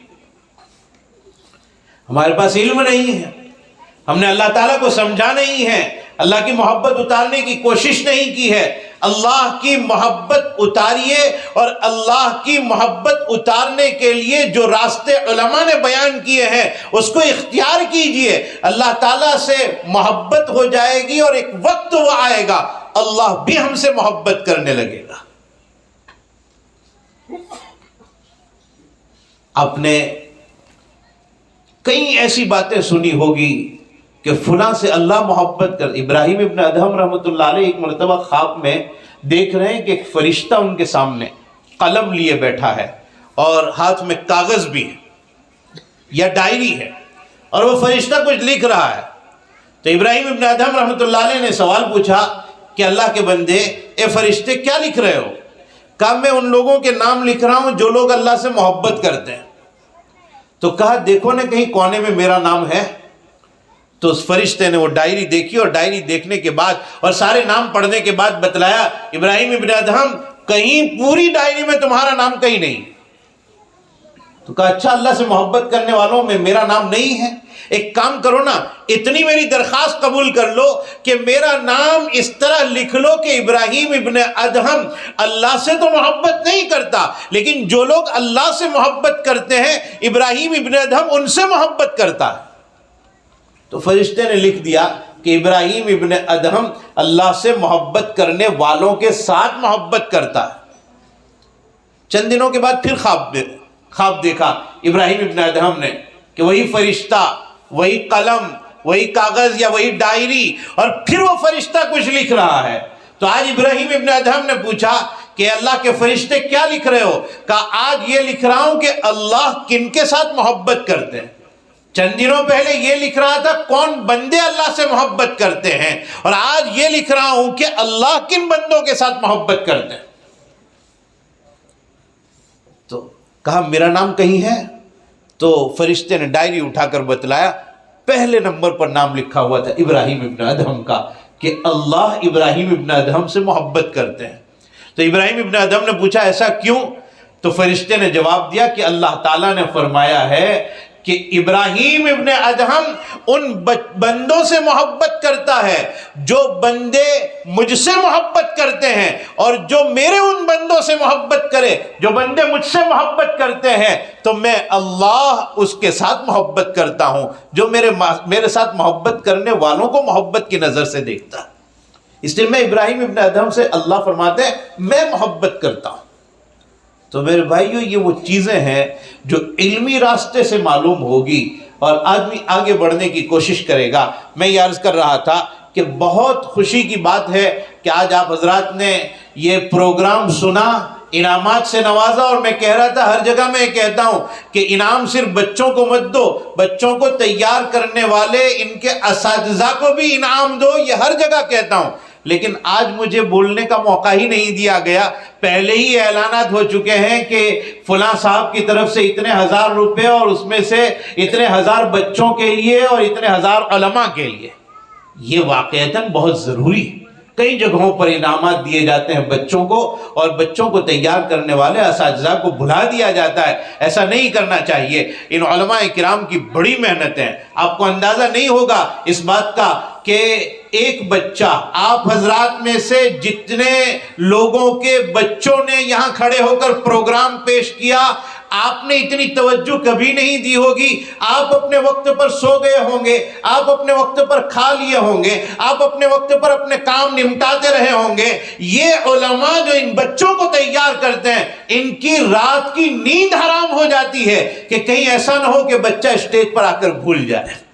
ہمارے پاس علم نہیں ہے، ہم نے اللہ تعالیٰ کو سمجھا نہیں ہے، اللہ کی محبت اتارنے کی کوشش نہیں کی ہے۔ اللہ کی محبت اتاریے، اور اللہ کی محبت اتارنے کے لیے جو راستے علماء نے بیان کیے ہیں اس کو اختیار کیجئے، اللہ تعالیٰ سے محبت ہو جائے گی، اور ایک وقت وہ آئے گا اللہ بھی ہم سے محبت کرنے لگے گا۔ آپ نے کئی ایسی باتیں سنی ہوگی کہ فلاں سے اللہ محبت کر۔ ابراہیم ابن ادہم رحمۃ اللہ علیہ ایک مرتبہ خواب میں دیکھ رہے ہیں کہ ایک فرشتہ ان کے سامنے قلم لیے بیٹھا ہے، اور ہاتھ میں کاغذ بھی ہے یا ڈائری ہے، اور وہ فرشتہ کچھ لکھ رہا ہے۔ تو ابراہیم ابن ادہم رحمۃ اللہ علیہ نے سوال پوچھا کہ اللہ کے بندے، اے فرشتے کیا لکھ رہے ہو؟ کہا میں ان لوگوں کے نام لکھ رہا ہوں جو لوگ اللہ سے محبت کرتے ہیں۔ تو کہا دیکھو نا کہیں کونے میں میرا نام ہے؟ تو اس فرشتے نے وہ ڈائری دیکھی، اور ڈائری دیکھنے کے بعد اور سارے نام پڑھنے کے بعد بتلایا ابراہیم ابن ادہم کہیں پوری ڈائری میں تمہارا نام کہیں نہیں۔ تو کہا اچھا، اللہ سے محبت کرنے والوں میں میرا نام نہیں ہے؟ ایک کام کرو نا، اتنی میری درخواست قبول کر لو کہ میرا نام اس طرح لکھ لو کہ ابراہیم ابن ادہم اللہ سے تو محبت نہیں کرتا، لیکن جو لوگ اللہ سے محبت کرتے ہیں ابراہیم ابن ادہم ان سے محبت کرتا ہے۔ تو فرشتے نے لکھ دیا کہ ابراہیم ابن ادہم اللہ سے محبت کرنے والوں کے ساتھ محبت کرتا ہے۔ چند دنوں کے بعد پھر خواب دیکھا ابراہیم ابن ادہم نے کہ وہی فرشتہ، وہی قلم، وہی کاغذ یا وہی ڈائری، اور پھر وہ فرشتہ کچھ لکھ رہا ہے۔ تو آج ابراہیم ابن ادہم نے پوچھا کہ اللہ کے فرشتے کیا لکھ رہے ہو؟ کہا آج یہ لکھ رہا ہوں کہ اللہ کن کے ساتھ محبت کرتے ہیں۔ چند دنوں پہلے یہ لکھ رہا تھا کون بندے اللہ سے محبت کرتے ہیں، اور آج یہ لکھ رہا ہوں کہ اللہ کن بندوں کے ساتھ محبت کرتے ہیں۔ تو کہا میرا نام کہیں ہے؟ تو فرشتے نے ڈائری اٹھا کر بتلایا، پہلے نمبر پر نام لکھا ہوا تھا ابراہیم ابن ادہم کا، کہ اللہ ابراہیم ابن ادہم سے محبت کرتے ہیں۔ تو ابراہیم ابن ادہم نے پوچھا ایسا کیوں؟ تو فرشتے نے جواب دیا کہ اللہ تعالیٰ نے فرمایا ہے کہ ابراہیم ابن ادہم ان بندوں سے محبت کرتا ہے جو بندے مجھ سے محبت کرتے ہیں، اور جو میرے ان بندوں سے محبت کرے، جو بندے مجھ سے محبت کرتے ہیں تو میں اللہ اس کے ساتھ محبت کرتا ہوں، جو میرے ساتھ محبت کرنے والوں کو محبت کی نظر سے دیکھتا ہے۔ اس لیے میں ابراہیم ابن ادہم سے اللہ فرماتے ہیں میں محبت کرتا ہوں۔ تو میرے بھائیو، یہ وہ چیزیں ہیں جو علمی راستے سے معلوم ہوگی اور آدمی آگے بڑھنے کی کوشش کرے گا۔ میں یہ عرض کر رہا تھا کہ بہت خوشی کی بات ہے کہ آج آپ حضرات نے یہ پروگرام سنا، انعامات سے نوازا، اور میں کہہ رہا تھا ہر جگہ میں کہتا ہوں کہ انعام صرف بچوں کو مت دو، بچوں کو تیار کرنے والے ان کے اساتذہ کو بھی انعام دو، یہ ہر جگہ کہتا ہوں، لیکن آج مجھے بولنے کا موقع ہی نہیں دیا گیا۔ پہلے ہی اعلانات ہو چکے ہیں کہ فلاں صاحب کی طرف سے اتنے ہزار روپے، اور اس میں سے اتنے ہزار بچوں کے لیے اور اتنے ہزار علماء کے لیے۔ یہ واقعتاً بہت ضروری ہے۔ کئی جگہوں پر انعامات دیے جاتے ہیں بچوں کو، اور بچوں کو تیار کرنے والے اساتذہ کو بھلا دیا جاتا ہے۔ ایسا نہیں کرنا چاہیے۔ ان علماء کرام کی بڑی محنت ہے، آپ کو اندازہ نہیں ہوگا اس بات کا کہ ایک بچہ، آپ حضرات میں سے جتنے لوگوں کے بچوں نے یہاں کھڑے ہو کر پروگرام پیش کیا، آپ نے اتنی توجہ کبھی نہیں دی ہوگی۔ آپ اپنے وقت پر سو گئے ہوں گے، آپ اپنے وقت پر کھا لیے ہوں گے، آپ اپنے وقت پر اپنے کام نمٹاتے رہے ہوں گے۔ یہ علماء جو ان بچوں کو تیار کرتے ہیں، ان کی رات کی نیند حرام ہو جاتی ہے کہ کہیں ایسا نہ ہو کہ بچہ اسٹیج پر آ کر بھول جائے۔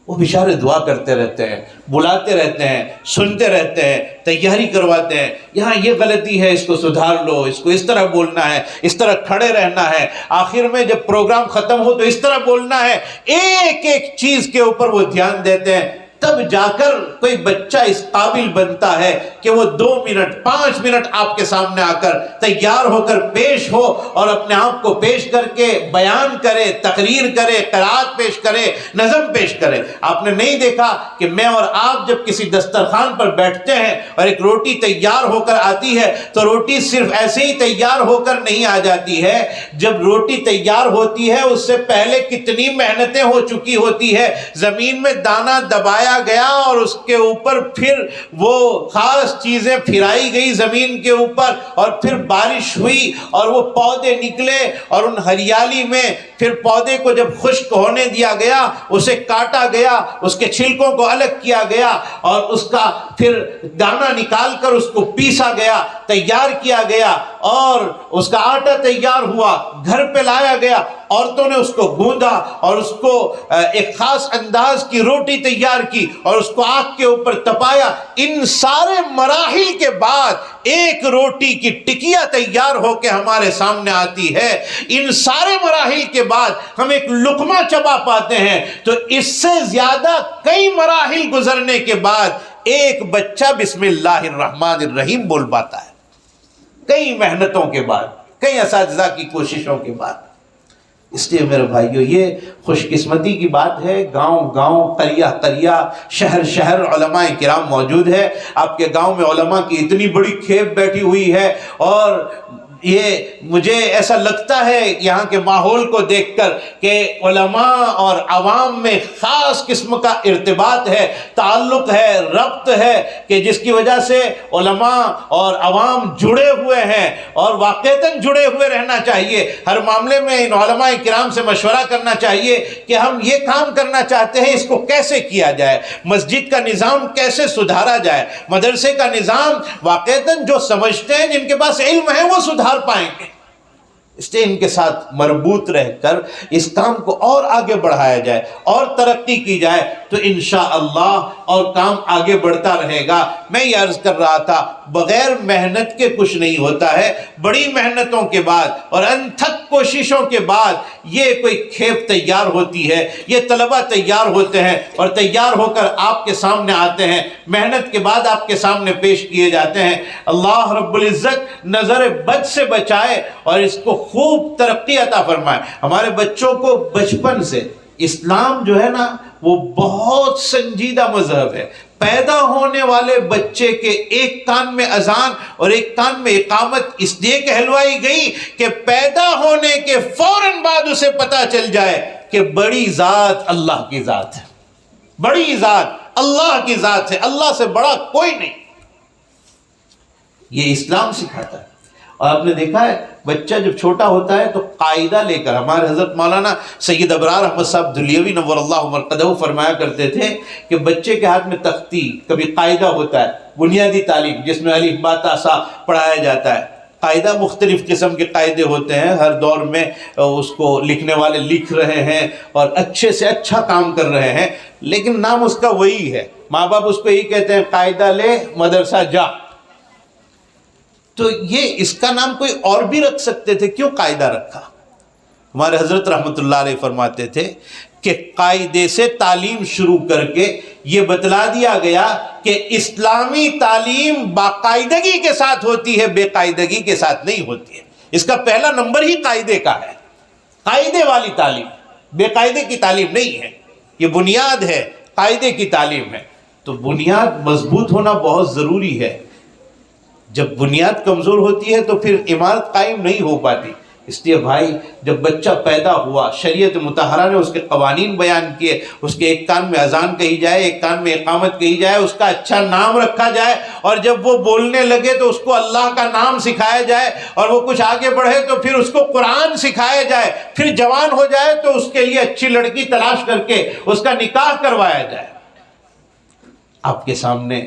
وہ بیچارے دعا کرتے رہتے ہیں، بلاتے رہتے ہیں، سنتے رہتے ہیں، تیاری کرواتے ہیں، یہاں یہ غلطی ہے، اس کو سدھار لو، اس کو اس طرح بولنا ہے، اس طرح کھڑے رہنا ہے، آخر میں جب پروگرام ختم ہو تو اس طرح بولنا ہے۔ ایک ایک چیز کے اوپر وہ دھیان دیتے ہیں، تب جا کر کوئی بچہ اس قابل بنتا ہے کہ وہ 2 منٹ 5 منٹ آپ کے سامنے آ کر تیار ہو کر پیش ہو اور اپنے آپ کو پیش کر کے بیان کرے، تقریر کرے، قرات پیش کرے، نظم پیش کرے۔ آپ نے نہیں دیکھا کہ میں اور آپ جب کسی دسترخوان پر بیٹھتے ہیں اور ایک روٹی تیار ہو کر آتی ہے تو روٹی صرف ایسے ہی تیار ہو کر نہیں آ جاتی ہے، جب روٹی تیار ہوتی ہے اس سے پہلے کتنی محنتیں ہو چکی ہوتی ہے، زمین میں دانہ دبایا گیا اور اس کے اوپر پھر وہ خاص چیزیں پھرائی گئی زمین کے اوپر، اور پھر بارش ہوئی اور وہ پودے نکلے، اور ان ہریالی میں پھر پودے کو جب خشک ہونے دیا گیا، اسے کاٹا گیا، اس کے چھلکوں کو الگ کیا گیا اور اس کا پھر دانہ نکال کر اس کو پیسا گیا، تیار کیا گیا، اور اس کا آٹا تیار ہوا، گھر پہ لایا گیا، عورتوں نے اس کو گوندا اور اس کو ایک خاص انداز کی روٹی تیار کی اور اس کو آگ کے اوپر تپایا۔ ان سارے مراحل کے بعد ایک روٹی کی ٹکیا تیار ہو کے ہمارے سامنے آتی ہے۔ ان سارے مراحل کے بعد ہم ایک لقمہ چبا پاتے ہیں، تو اس سے زیادہ کئی مراحل گزرنے کے بعد ایک بچہ بسم اللہ الرحمن الرحیم بول پاتا ہے، کئی محنتوں کے بعد، کئی اساتذہ کی کوششوں کے بعد۔ اس لیے میرے بھائیو، یہ خوش قسمتی کی بات ہے، گاؤں گاؤں، قریہ قریہ، شہر شہر علماء کرام موجود ہے۔ آپ کے گاؤں میں علماء کی اتنی بڑی کھیپ بیٹھی ہوئی ہے، اور یہ مجھے ایسا لگتا ہے یہاں کے ماحول کو دیکھ کر کہ علماء اور عوام میں خاص قسم کا ارتباط ہے، تعلق ہے، ربط ہے، کہ جس کی وجہ سے علماء اور عوام جڑے ہوئے ہیں، اور واقعتاً جڑے ہوئے رہنا چاہیے۔ ہر معاملے میں ان علماء کرام سے مشورہ کرنا چاہیے کہ ہم یہ کام کرنا چاہتے ہیں، اس کو کیسے کیا جائے، مسجد کا نظام کیسے سدھارا جائے، مدرسے کا نظام واقعتاً جو سمجھتے ہیں، جن کے پاس علم ہے، وہ سدھار پائیں گے۔ اس لیے ان کے ساتھ مربوط رہ کر اس کام کو اور آگے بڑھایا جائے اور ترقی کی جائے تو انشاءاللہ اور کام آگے بڑھتا رہے گا۔ میں یہ عرض کر رہا تھا، بغیر محنت کے کچھ نہیں ہوتا ہے، بڑی محنتوں کے بعد اور انتھک کوششوں کے بعد یہ کوئی کھیپ تیار ہوتی ہے، یہ طلبہ تیار ہوتے ہیں اور تیار ہو کر آپ کے سامنے آتے ہیں، محنت کے بعد آپ کے سامنے پیش کیے جاتے ہیں۔ اللہ رب العزت نظر بد سے بچائے اور اس کو خوب ترقی عطا فرمائے۔ ہمارے بچوں کو بچپن سے اسلام جو ہے نا وہ بہت سنجیدہ مذہب ہے۔ پیدا ہونے والے بچے کے ایک کان میں اذان اور ایک کان میں اقامت اس لیے کہلوائی گئی کہ پیدا ہونے کے فوراً بعد اسے پتہ چل جائے کہ بڑی ذات اللہ کی ذات ہے، بڑی ذات اللہ کی ذات ہے، اللہ سے بڑا کوئی نہیں۔ یہ اسلام سکھاتا ہے۔ اور آپ نے دیکھا ہے بچہ جب چھوٹا ہوتا ہے تو قاعدہ لے کر، ہمارے حضرت مولانا سید ابرار احمد صاحب دلیوی نور اللہ مرقدہ فرمایا کرتے تھے کہ بچے کے ہاتھ میں تختی، کبھی قاعدہ ہوتا ہے، بنیادی تعلیم جس میں الف با تا سا پڑھایا جاتا ہے۔ قاعدہ مختلف قسم کے قاعدے ہوتے ہیں، ہر دور میں اس کو لکھنے والے لکھ رہے ہیں اور اچھے سے اچھا کام کر رہے ہیں، لیکن نام اس کا وہی ہے۔ ماں باپ اس کو یہی کہتے ہیں، قاعدہ لے مدرسہ جا۔ تو یہ اس کا نام کوئی اور بھی رکھ سکتے تھے، کیوں قاعدہ رکھا؟ ہمارے حضرت رحمت اللہ علیہ فرماتے تھے کہ قاعدے سے تعلیم شروع کر کے یہ بتلا دیا گیا کہ اسلامی تعلیم باقاعدگی کے ساتھ ہوتی ہے، بے قاعدگی کے ساتھ نہیں ہوتی ہے۔ اس کا پہلا نمبر ہی قاعدے کا ہے، قاعدے والی تعلیم، بے قاعدے کی تعلیم نہیں ہے۔ یہ بنیاد ہے، قاعدے کی تعلیم ہے۔ تو بنیاد مضبوط ہونا بہت ضروری ہے۔ جب بنیاد کمزور ہوتی ہے تو پھر عمارت قائم نہیں ہو پاتی۔ اس لیے بھائی جب بچہ پیدا ہوا شریعت مطہرہ نے اس کے قوانین بیان کیے، اس کے ایک کان میں اذان کہی جائے، ایک کان میں اقامت کہی جائے، اس کا اچھا نام رکھا جائے، اور جب وہ بولنے لگے تو اس کو اللہ کا نام سکھایا جائے، اور وہ کچھ آگے بڑھے تو پھر اس کو قرآن سکھایا جائے، پھر جوان ہو جائے تو اس کے لیے اچھی لڑکی تلاش کر کے اس کا نکاح کروایا جائے۔ آپ کے سامنے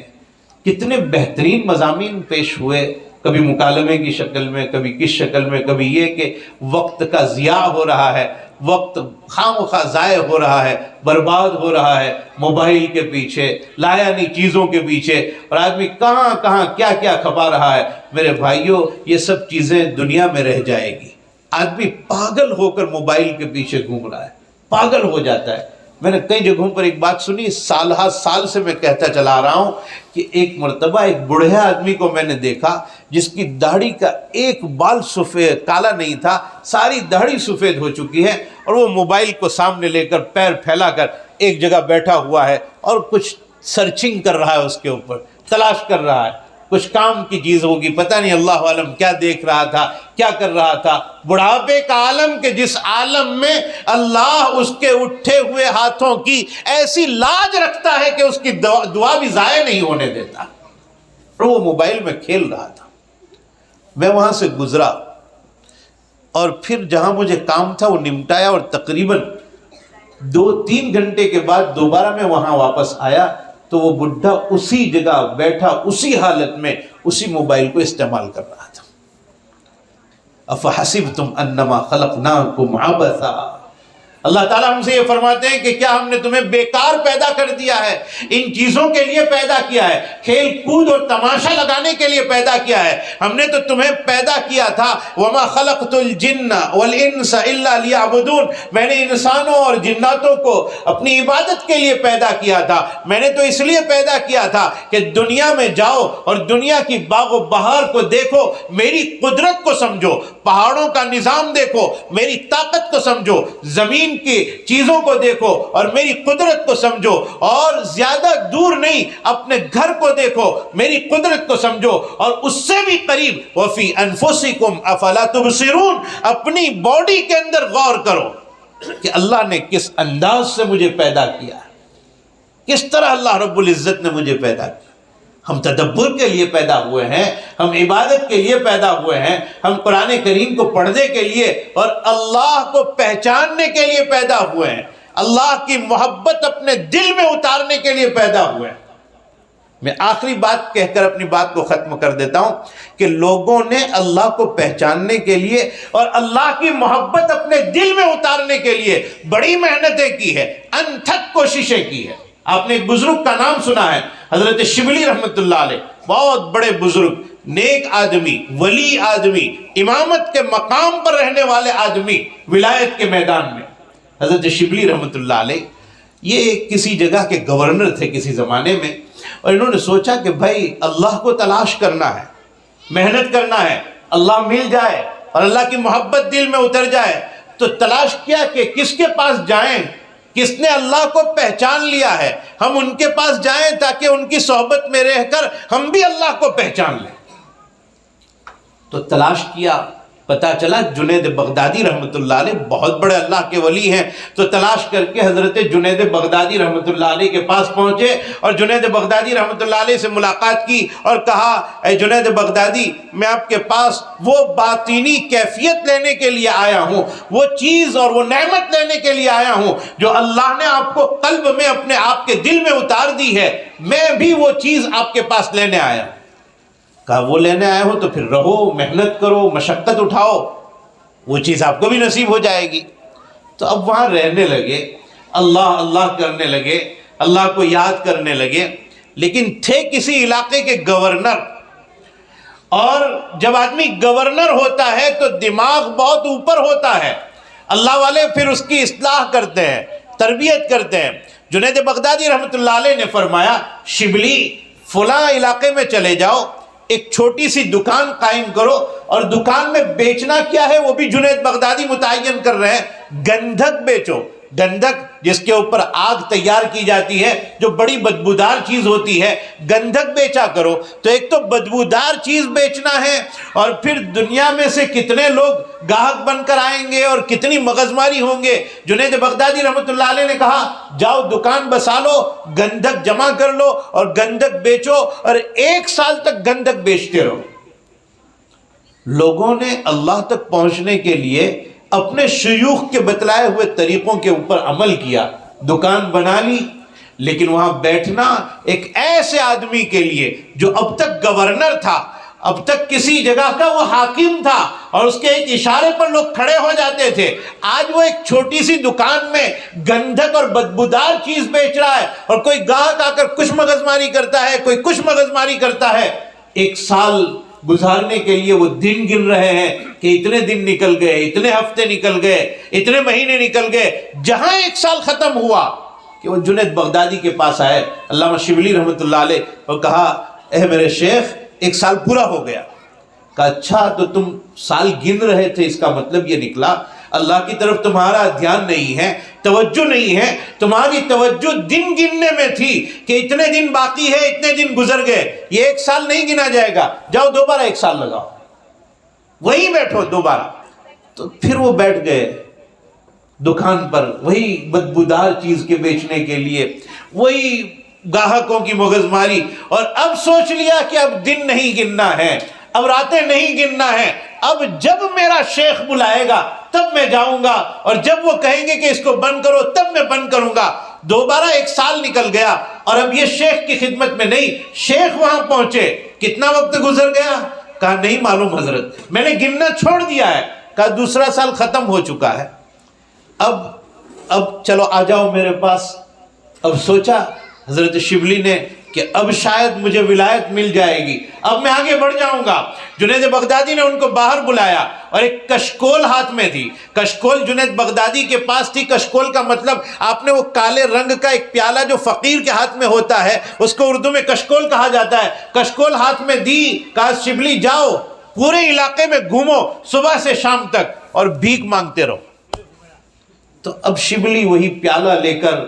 کتنے بہترین مضامین پیش ہوئے، کبھی مکالمے کی شکل میں، کبھی کس شکل میں، کبھی یہ کہ وقت کا ضیاع ہو رہا ہے، وقت خواہ مخواہ ضائع ہو رہا ہے، برباد ہو رہا ہے موبائل کے پیچھے، لایعنی چیزوں کے پیچھے، اور آدمی کہاں کہاں کیا کیا کھپا رہا ہے۔ میرے بھائیوں، یہ سب چیزیں دنیا میں رہ جائے گی۔ آدمی پاگل ہو کر موبائل کے پیچھے گھوم رہا ہے، پاگل ہو جاتا ہے۔ میں نے کئی جگہوں پر ایک بات سنی، سال ہر سال سے میں کہتا چلا آ رہا ہوں کہ ایک مرتبہ ایک بوڑھے آدمی کو میں نے دیکھا جس کی داڑھی کا ایک بال سفید کالا نہیں تھا، ساری داڑھی سفید ہو چکی ہے، اور وہ موبائل کو سامنے لے کر پیر پھیلا کر ایک جگہ بیٹھا ہوا ہے اور کچھ سرچنگ کر رہا ہے، اس کے اوپر تلاش کر رہا ہے، کچھ کام کی چیز ہوگی، پتہ نہیں اللہ عالم کیا دیکھ رہا تھا، کیا کر رہا تھا۔ بڑھاپے کا عالم کہ جس عالم میں اللہ اس کے اٹھے ہوئے ہاتھوں کی ایسی لاج رکھتا ہے کہ اس کی دعا بھی ضائع نہیں ہونے دیتا، اور وہ موبائل میں کھیل رہا تھا۔ میں وہاں سے گزرا اور پھر جہاں مجھے کام تھا وہ نمٹایا، اور تقریباً 2-3 گھنٹے کے بعد دوبارہ میں وہاں واپس آیا تو وہ بڈھا اسی جگہ بیٹھا، اسی حالت میں اسی موبائل کو استعمال کر رہا تھا۔ افحسبتم انما خلقناکم عبثا، اللہ تعالیٰ ہم سے یہ فرماتے ہیں کہ کیا ہم نے تمہیں بیکار پیدا کر دیا ہے؟ ان چیزوں کے لیے پیدا کیا ہے، کھیل کود اور تماشا لگانے کے لیے پیدا کیا ہے؟ ہم نے تو تمہیں پیدا کیا تھا وما خلقت الجن والانس الا لیعبدون، میں نے انسانوں اور جناتوں کو اپنی عبادت کے لیے پیدا کیا تھا۔ میں نے تو اس لیے پیدا کیا تھا کہ دنیا میں جاؤ اور دنیا کی باغ و بہار کو دیکھو، میری قدرت کو سمجھو، پہاڑوں کا نظام دیکھو، میری طاقت کو سمجھو، زمین کی چیزوں کو دیکھو اور میری قدرت کو سمجھو، اور زیادہ دور نہیں اپنے گھر کو دیکھو، میری قدرت کو سمجھو، اور اس سے بھی قریب وَفِي أَنفُسِكُمْ أَفَلَا تُبْصِرُونَ، اپنی باڈی کے اندر غور کرو کہ اللہ نے کس انداز سے مجھے پیدا کیا ہے، کس طرح اللہ رب العزت نے مجھے پیدا کیا۔ ہم تدبر کے لیے پیدا ہوئے ہیں، ہم عبادت کے لیے پیدا ہوئے ہیں، ہم قرآن کریم کو پڑھنے کے لیے اور اللہ کو پہچاننے کے لیے پیدا ہوئے ہیں، اللہ کی محبت اپنے دل میں اتارنے کے لیے پیدا ہوئے ہیں۔ میں آخری بات کہہ کر اپنی بات کو ختم کر دیتا ہوں کہ لوگوں نے اللہ کو پہچاننے کے لیے اور اللہ کی محبت اپنے دل میں اتارنے کے لیے بڑی محنتیں کی ہے، انتھک کوششیں کی ہے۔ آپ نے ایک بزرگ کا نام سنا ہے، حضرت شبلی رحمۃ اللہ علیہ، بہت بڑے بزرگ، نیک آدمی، ولی آدمی، امامت کے مقام پر رہنے والے آدمی، ولایت کے میدان میں حضرت شبلی رحمۃ اللہ علیہ، یہ کسی جگہ کے گورنر تھے کسی زمانے میں، اور انہوں نے سوچا کہ بھائی اللہ کو تلاش کرنا ہے، محنت کرنا ہے، اللہ مل جائے اور اللہ کی محبت دل میں اتر جائے، تو تلاش کیا کہ کس کے پاس جائیں، کس نے اللہ کو پہچان لیا ہے، ہم ان کے پاس جائیں تاکہ ان کی صحبت میں رہ کر ہم بھی اللہ کو پہچان لیں۔ تو تلاش کیا، پتہ چلا جنید بغدادی رحمۃ اللہ علیہ بہت بڑے اللہ کے ولی ہیں، تو تلاش کر کے حضرت جنید بغدادی رحمۃ اللہ علیہ کے پاس پہنچے اور جنید بغدادی رحمۃ اللہ علیہ سے ملاقات کی اور کہا، اے جنید بغدادی، میں آپ کے پاس وہ باطینی کیفیت لینے کے لیے آیا ہوں، وہ چیز اور وہ نعمت لینے کے لیے آیا ہوں جو اللہ نے آپ کو قلب میں اپنے آپ کے دل میں اتار دی ہے، میں بھی وہ چیز آپ کے پاس لینے آیا ہوں۔ کہا وہ لینے آئے ہو تو پھر رہو، محنت کرو، مشقت اٹھاؤ، وہ چیز آپ کو بھی نصیب ہو جائے گی۔ تو اب وہاں رہنے لگے، اللہ اللہ کرنے لگے، اللہ کو یاد کرنے لگے، لیکن تھے کسی علاقے کے گورنر، اور جب آدمی گورنر ہوتا ہے تو دماغ بہت اوپر ہوتا ہے، اللہ والے پھر اس کی اصلاح کرتے ہیں، تربیت کرتے ہیں۔ جنید بغدادی رحمۃ اللہ علیہ نے فرمایا، شبلی فلاں علاقے میں چلے جاؤ، ایک چھوٹی سی دکان قائم کرو، اور دکان میں بیچنا کیا ہے وہ بھی جنید بغدادی متعین کر رہے ہیں، گندھک بیچو، گندھک جس کے اوپر آگ تیار کی جاتی ہے، جو بڑی بدبودار چیز ہوتی ہے، گندھک بیچا کرو۔ تو ایک تو بدبودار چیز بیچنا ہے، اور پھر دنیا میں سے کتنے لوگ گاہک بن کر آئیں گے اور کتنی مغزماری ہوں گے۔ جنید بغدادی رحمۃ اللہ علیہ نے کہا جاؤ دکان بسا لو، گندھک جمع کر لو اور گندھک بیچو، اور 1 سال تک گندھک بیچتے رہو۔ لوگوں نے اللہ تک پہنچنے کے لیے اپنے شیوخ کے بتلائے ہوئے طریقوں کے اوپر عمل کیا، دکان بنا لی، لیکن وہاں بیٹھنا ایک ایسے آدمی کے لیے جو اب تک گورنر تھا، اب تک کسی جگہ کا وہ حاکم تھا، اور اس کے ایک اشارے پر لوگ کھڑے ہو جاتے تھے، آج وہ ایک چھوٹی سی دکان میں گندھک اور بدبودار چیز بیچ رہا ہے، اور کوئی گاہک آ کر کچھ مغزماری کرتا ہے، کوئی کچھ مغزماری کرتا ہے۔ 1 سال گزارنے کے لیے وہ دن گن رہے ہیں کہ اتنے دن نکل گئے، اتنے ہفتے نکل گئے، اتنے مہینے نکل گئے، جہاں 1 سال ختم ہوا کہ وہ جنید بغدادی کے پاس آئے، علامہ شبلی رحمۃ اللہ علیہ، اور کہا اے میرے شیخ 1 سال پورا ہو گیا۔ کہا اچھا تو تم سال گن رہے تھے، اس کا مطلب یہ نکلا اللہ کی طرف تمہارا دھیان نہیں ہے، توجہ نہیں ہے، تمہاری توجہ دن گننے میں تھی کہ اتنے دن باقی ہے، اتنے دن گزر گئے، یہ 1 سال نہیں گنا جائے گا، جاؤ دوبارہ 1 سال لگاؤ، وہیں بیٹھو دوبارہ۔ تو پھر وہ بیٹھ گئے دکان پر، وہی بدبودار چیز کے بیچنے کے لیے، وہی گاہکوں کی مغزماری، اور اب سوچ لیا کہ اب دن نہیں گننا ہے، اب راتیں نہیں گننا ہے، اب جب میرا شیخ بلائے گا تب میں جاؤں گا، اور جب وہ کہیں گے کہ اس کو بند کرو تب میں بند کروں گا۔ دوبارہ 1 سال نکل گیا، اور اب یہ شیخ کی خدمت میں نہیں، شیخ وہاں پہنچے، کتنا وقت گزر گیا؟ کہا نہیں معلوم حضرت، میں نے گننا چھوڑ دیا ہے۔ کہا دوسرا سال ختم ہو چکا ہے، اب چلو آ جاؤ میرے پاس۔ اب سوچا حضرت شبلی نے کہ اب شاید مجھے ولایت مل جائے گی، اب میں آگے بڑھ جاؤں گا۔ جنید بغدادی نے ان کو باہر بلایا، اور ایک کشکول ہاتھ میں تھی۔ کشکول جنید بغدادی کے پاس تھی۔ کشکول کا مطلب آپ نے وہ کالے رنگ کا ایک پیالہ جو فقیر کے ہاتھ میں ہوتا ہے، اس کو اردو میں کشکول کہا جاتا ہے۔ کشکول ہاتھ میں دی، کہا شبلی جاؤ پورے علاقے میں گھومو صبح سے شام تک، اور بھیک مانگتے رہو۔ تو اب شبلی وہی پیالہ لے کر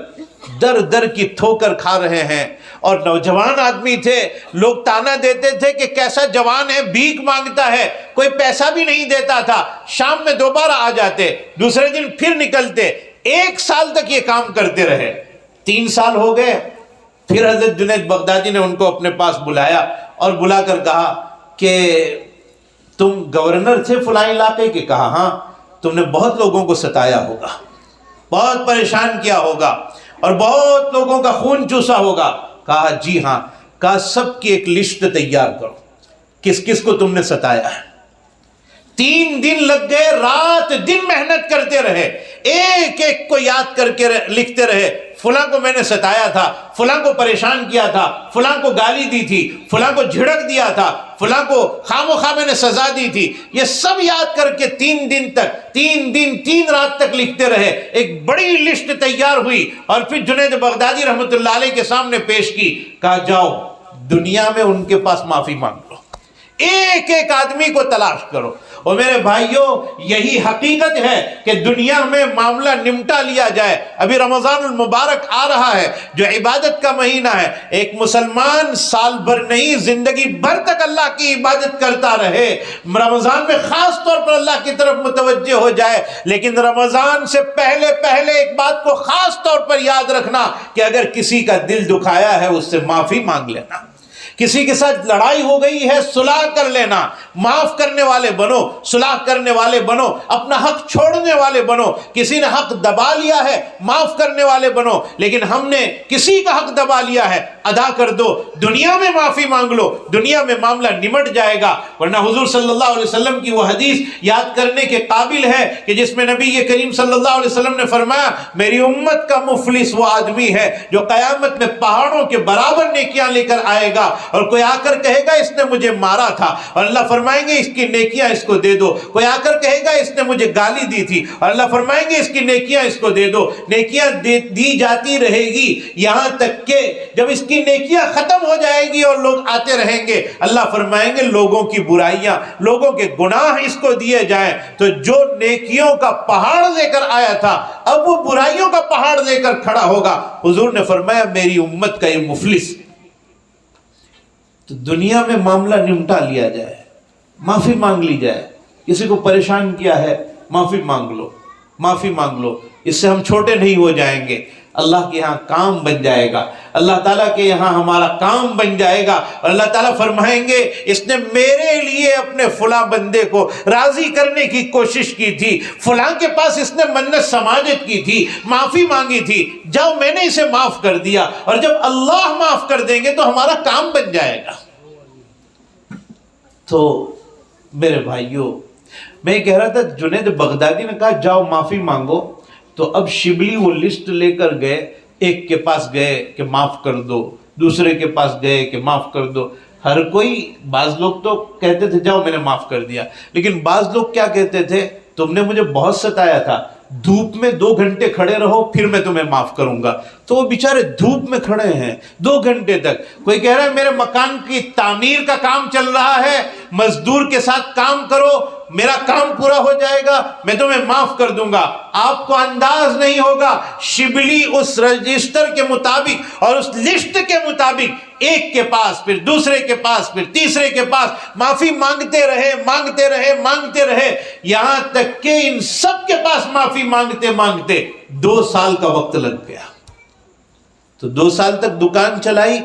در در کی ٹھوکر کھا رہے ہیں، اور نوجوان آدمی تھے، لوگ تانا دیتے تھے کہ کیسا جوان ہے، بھیک مانگتا ہے، کوئی پیسہ بھی نہیں دیتا تھا۔ شام میں دوبارہ آ جاتے، دوسرے دن پھر نکلتے، 1 سال تک یہ کام کرتے رہے۔ 3 سال ہو گئے، پھر حضرت جنید بغدادی نے ان کو اپنے پاس بلایا، اور بلا کر کہا کہ تم گورنر تھے فلاں علاقے کے؟ کہا ہاں۔ تم نے بہت لوگوں کو ستایا ہوگا، بہت پریشان کیا ہوگا، اور بہت لوگوں کا خون چوسا ہوگا۔ کہا جی ہاں۔ کہا سب کی ایک لسٹ تیار کرو، کس کس کو تم نے ستایا ہے۔ 3 دن لگ گئے، رات دن محنت کرتے رہے، ایک ایک کو یاد کر کے لکھتے رہے، فلاں کو میں نے ستایا تھا، فلاں کو پریشان کیا تھا، فلاں کو گالی دی تھی، فلاں کو جھڑک دیا تھا، فلاں کو خام و خواہ میں نے سزا دی تھی۔ یہ سب یاد کر کے 3 دن تک، 3 دن 3 رات تک لکھتے رہے۔ ایک بڑی لسٹ تیار ہوئی، اور پھر جنید بغدادی رحمۃ اللہ علیہ کے سامنے پیش کی۔ کہا جاؤ دنیا میں ان کے پاس معافی مانگ لو، ایک ایک آدمی کو تلاش کرو۔ اور میرے بھائیوں یہی حقیقت ہے کہ دنیا میں معاملہ نمٹا لیا جائے۔ ابھی رمضان المبارک آ رہا ہے جو عبادت کا مہینہ ہے۔ ایک مسلمان سال بھر نہیں زندگی بھر تک اللہ کی عبادت کرتا رہے، رمضان میں خاص طور پر اللہ کی طرف متوجہ ہو جائے۔ لیکن رمضان سے پہلے ایک بات کو خاص طور پر یاد رکھنا کہ اگر کسی کا دل دکھایا ہے اس سے معافی مانگ لینا، کسی کے ساتھ لڑائی ہو گئی ہے صلح کر لینا، معاف کرنے والے بنو، صلح کرنے والے بنو، اپنا حق چھوڑنے والے بنو۔ کسی نے حق دبا لیا ہے معاف کرنے والے بنو، لیکن ہم نے کسی کا حق دبا لیا ہے ادا کر دو، دنیا میں معافی مانگ لو، دنیا میں معاملہ نمٹ جائے گا۔ ورنہ حضور صلی اللہ علیہ وسلم کی وہ حدیث یاد کرنے کے قابل ہے کہ جس میں نبی کریم صلی اللہ علیہ وسلم نے فرمایا میری امت کا مفلس وہ آدمی ہے جو قیامت میں پہاڑوں کے برابر نیکیاں لے کر آئے گا، اور کوئی آ کر کہے گا اس نے مجھے مارا تھا، اور اللہ فرمائیں گے اس کی نیکیاں اس کو دے دو۔ کوئی آ کر کہے گا اس نے مجھے گالی دی تھی، اور اللہ فرمائیں گے اس کی نیکیاں اس کو دے دو۔ نیکیاں دی جاتی رہے گی یہاں تک کہ جب اس کی نیکیاں ختم ہو جائے گی اور لوگ آتے رہیں گے، اللہ فرمائیں گے لوگوں کی برائیاں، لوگوں کے گناہ اس کو دیے جائیں۔ تو جو نیکیوں کا پہاڑ لے کر آیا تھا اب وہ برائیوں کا پہاڑ لے کر کھڑا ہوگا۔ حضور نے فرمایا میری امت کا یہ مفلس۔ تو دنیا میں معاملہ نمٹا لیا جائے، معافی مانگ لی جائے۔ کسی کو پریشان کیا ہے معافی مانگ لو، معافی مانگ لو، اس سے ہم چھوٹے نہیں ہو جائیں گے، اللہ کے یہاں کام بن جائے گا، اللہ تعالیٰ کے یہاں ہمارا کام بن جائے گا۔ اور اللہ تعالیٰ فرمائیں گے اس نے میرے لیے اپنے فلاں بندے کو راضی کرنے کی کوشش کی تھی، فلاں کے پاس اس نے منت سماجت کی تھی، معافی مانگی تھی، جاؤ میں نے اسے معاف کر دیا۔ اور جب اللہ معاف کر دیں گے تو ہمارا کام بن جائے گا۔ تو میرے بھائیوں، میں کہہ رہا تھا جنید بغدادی نے کہا جاؤ معافی مانگو، تو اب شبلی وہ لسٹ لے کر گئے، ایک کے پاس گئے کہ معاف کر دو، دوسرے کے پاس گئے کہ معاف کر دو۔ ہر کوئی، بعض لوگ تو کہتے تھے جاؤ میں نے معاف کر دیا، لیکن بعض لوگ کیا کہتے تھے، تم نے مجھے بہت ستایا تھا، دھوپ میں 2 گھنٹے کھڑے رہو پھر میں تمہیں معاف کروں گا۔ تو وہ بیچارے دھوپ میں کھڑے ہیں 2 گھنٹے تک۔ کوئی کہہ رہا ہے میرے مکان کی تعمیر کا کام چل رہا ہے، مزدور کے ساتھ کام کرو، میرا کام پورا ہو جائے گا، میں تمہیں معاف کر دوں گا۔ آپ کو انداز نہیں ہوگا، شبلی اس رجسٹر کے مطابق اور اس لسٹ کے مطابق ایک کے پاس، پھر دوسرے کے پاس، پھر تیسرے کے پاس معافی مانگتے رہے، مانگتے رہے، مانگتے رہے، یہاں تک کہ ان سب کے پاس معافی مانگتے مانگتے 2 سال کا وقت لگ گیا۔ تو 2 سال تک دکان چلائی،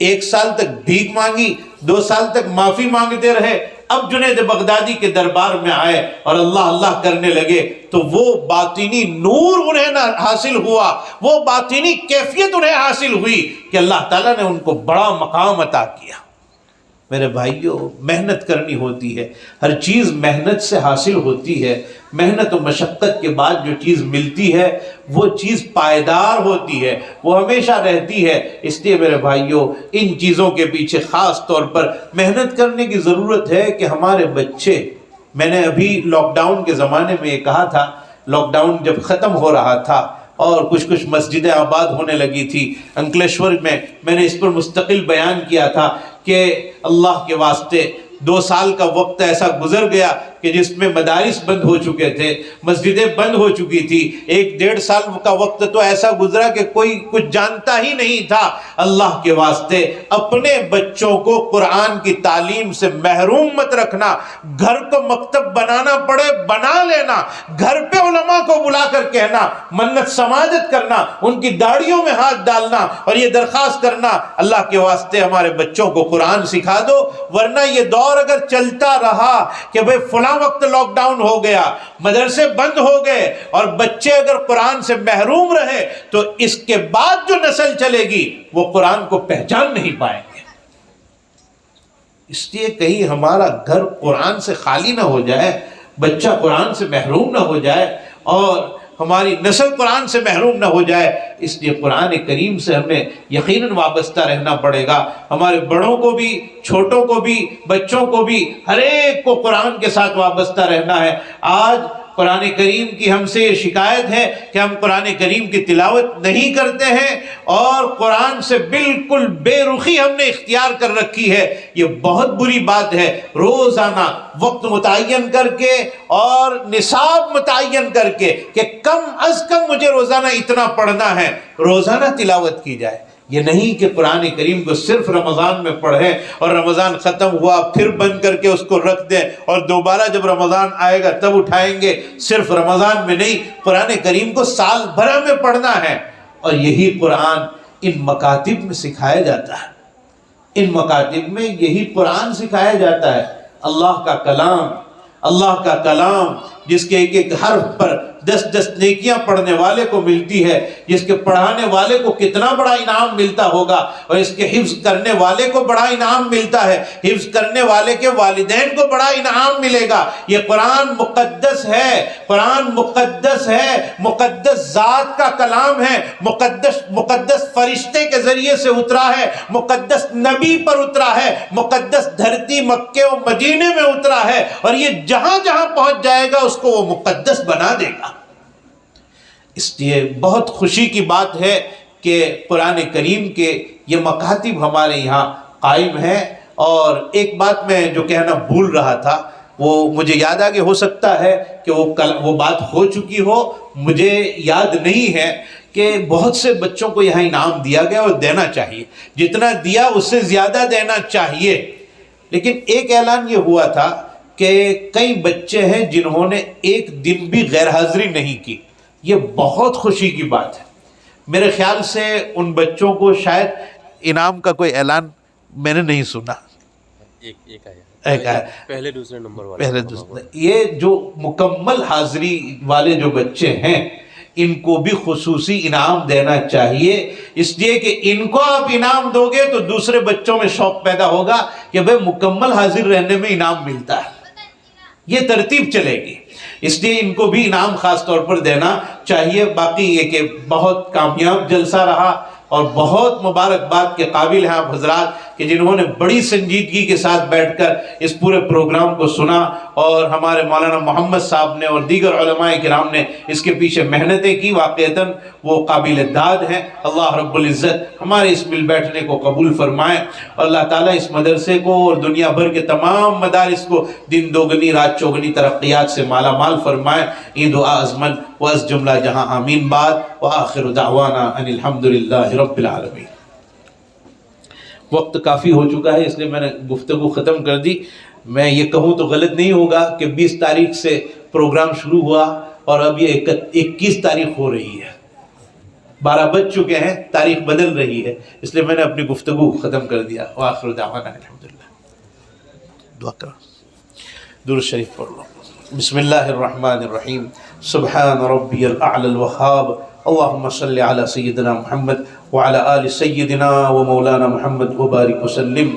1 سال تک بھیک مانگی، 2 سال تک معافی مانگتے رہے۔ اب جنید بغدادی کے دربار میں آئے اور اللہ اللہ کرنے لگے تو وہ باطنی نور انہیں نہ حاصل ہوا، وہ باطنی کیفیت انہیں حاصل ہوئی کہ اللہ تعالیٰ نے ان کو بڑا مقام عطا کیا۔ میرے بھائیوں، محنت کرنی ہوتی ہے، ہر چیز محنت سے حاصل ہوتی ہے۔ محنت و مشقت کے بعد جو چیز ملتی ہے وہ چیز پائیدار ہوتی ہے، وہ ہمیشہ رہتی ہے۔ اس لیے میرے بھائیوں، ان چیزوں کے پیچھے خاص طور پر محنت کرنے کی ضرورت ہے کہ ہمارے بچے، میں نے ابھی لاک ڈاؤن کے زمانے میں یہ کہا تھا، لاک ڈاؤن جب ختم ہو رہا تھا اور کچھ مسجدیں آباد ہونے لگی تھی انکلیشور میں نے اس پر مستقل بیان کیا تھا کہ اللہ کے واسطے 2 سال کا وقت ایسا گزر گیا کہ جس میں مدارس بند ہو چکے تھے، مسجدیں بند ہو چکی تھی۔ 1-1.5 سال کا وقت تو ایسا گزرا کہ کوئی کچھ جانتا ہی نہیں تھا۔ اللہ کے واسطے اپنے بچوں کو قرآن کی تعلیم سے محروم مت رکھنا۔ گھر کو مکتب بنانا پڑے بنا لینا، گھر پہ علماء کو بلا کر کہنا، منت سماجت کرنا، ان کی داڑھیوں میں ہاتھ ڈالنا اور یہ درخواست کرنا اللہ کے واسطے ہمارے بچوں کو قرآن سکھا دو، ورنہ یہ دور اگر چلتا رہا کہ بھئی فلاں وقت لاک ڈاؤن ہو گیا، مدرسے بند ہو گئے اور بچے اگر قرآن سے محروم رہے تو اس کے بعد جو نسل چلے گی وہ قرآن کو پہچان نہیں پائیں گے۔ اس لیے کہیں ہمارا گھر قرآن سے خالی نہ ہو جائے، بچہ قرآن سے محروم نہ ہو جائے اور ہماری نسل قرآن سے محروم نہ ہو جائے۔ اس لیے قرآن کریم سے ہمیں یقیناً وابستہ رہنا پڑے گا۔ ہمارے بڑوں کو بھی، چھوٹوں کو بھی، بچوں کو بھی، ہر ایک کو قرآن کے ساتھ وابستہ رہنا ہے۔ آج قرآن کریم کی ہم سے یہ شکایت ہے کہ ہم قرآن کریم کی تلاوت نہیں کرتے ہیں اور قرآن سے بالکل بے رخی ہم نے اختیار کر رکھی ہے۔ یہ بہت بری بات ہے۔ روزانہ وقت متعین کر کے اور نصاب متعین کر کے کہ کم از کم مجھے روزانہ اتنا پڑھنا ہے، روزانہ تلاوت کی جائے۔ یہ نہیں کہ قرآن کریم کو صرف رمضان میں پڑھیں اور رمضان ختم ہوا پھر بند کر کے اس کو رکھ دیں اور دوبارہ جب رمضان آئے گا تب اٹھائیں گے۔ صرف رمضان میں نہیں، قرآن کریم کو سال بھر میں پڑھنا ہے۔ اور یہی قرآن ان مکاتب میں سکھایا جاتا ہے، ان مکاتب میں یہی قرآن سکھایا جاتا ہے۔ اللہ کا کلام جس کے ایک ایک حرف پر 10 نیکیاں پڑھنے والے کو ملتی ہے، جس کے پڑھانے والے کو کتنا بڑا انعام ملتا ہوگا، اور اس کے حفظ کرنے والے کو بڑا انعام ملتا ہے، حفظ کرنے والے کے والدین کو بڑا انعام ملے گا۔ یہ قرآن مقدس ہے، قرآن مقدس ہے، مقدس ذات کا کلام ہے، مقدس فرشتے کے ذریعے سے اترا ہے، مقدس نبی پر اترا ہے، مقدس دھرتی مکے و مدینے میں اترا ہے، اور یہ جہاں جہاں پہنچ جائے گا اس کو وہ مقدس بنا دے گا۔ اس لیے بہت خوشی کی بات ہے کہ قرآن کریم کے یہ مکاتب ہمارے یہاں قائم ہیں۔ اور ایک بات میں جو کہنا بھول رہا تھا وہ مجھے یاد آ کہ ہو سکتا ہے کہ وہ بات ہو چکی ہو، مجھے یاد نہیں ہے، کہ بہت سے بچوں کو یہاں انعام دیا گیا اور دینا چاہیے، جتنا دیا اس سے زیادہ دینا چاہیے۔ لیکن ایک اعلان یہ ہوا تھا کہ کئی بچے ہیں جنہوں نے ایک دن بھی غیر حاضری نہیں کی، یہ بہت خوشی کی بات ہے۔ میرے خیال سے ان بچوں کو شاید انعام کا کوئی اعلان میں نے نہیں سنا، ایک آیا پہلے دوسرے نمبر والے۔ یہ جو مکمل حاضری والے جو بچے ہیں ان کو بھی خصوصی انعام دینا چاہیے، اس لیے کہ ان کو آپ انعام دو گے تو دوسرے بچوں میں شوق پیدا ہوگا کہ بھئی مکمل حاضر رہنے میں انعام ملتا ہے، یہ ترتیب چلے گی، اس لیے ان کو بھی انعام خاص طور پر دینا چاہیے۔ باقی یہ کہ بہت کامیاب جلسہ رہا اور بہت مبارکباد کے قابل ہیں آپ حضرات کہ جنہوں نے بڑی سنجیدگی کے ساتھ بیٹھ کر اس پورے پروگرام کو سنا، اور ہمارے مولانا محمد صاحب نے اور دیگر علماء کرام نے اس کے پیچھے محنتیں کی، واقعتاً وہ قابل داد ہیں۔ اللہ رب العزت ہمارے اس مل بیٹھنے کو قبول فرمائے، اور اللہ تعالیٰ اس مدرسے کو اور دنیا بھر کے تمام مدارس کو دن دوگنی رات چوگنی ترقیات سے مالا مال فرمائے۔ یہ دعا ازمن و از جملہ جہاں آمین باد، وآخر دعوانا ان الحمدللہ رب العالمین۔ وقت کافی ہو چکا ہے اس لیے میں نے گفتگو ختم کر دی۔ میں یہ کہوں تو غلط نہیں ہوگا کہ 20 تاریخ سے پروگرام شروع ہوا اور اب یہ 21 تاریخ ہو رہی ہے، 12 بج چکے ہیں، تاریخ بدل رہی ہے، اس لیے میں نے اپنی گفتگو ختم کر دیا۔ وآخر دعوانا الحمدللہ۔ دعا کرو، درود شریف پڑھ لو۔ بسم اللہ الرحمن الرحیم۔ سبحان ربی الاعلی الوہاب، اللہم صلی علی سیدنا محمد وعلى آل سيدنا ومولانا محمد وبارك وسلم۔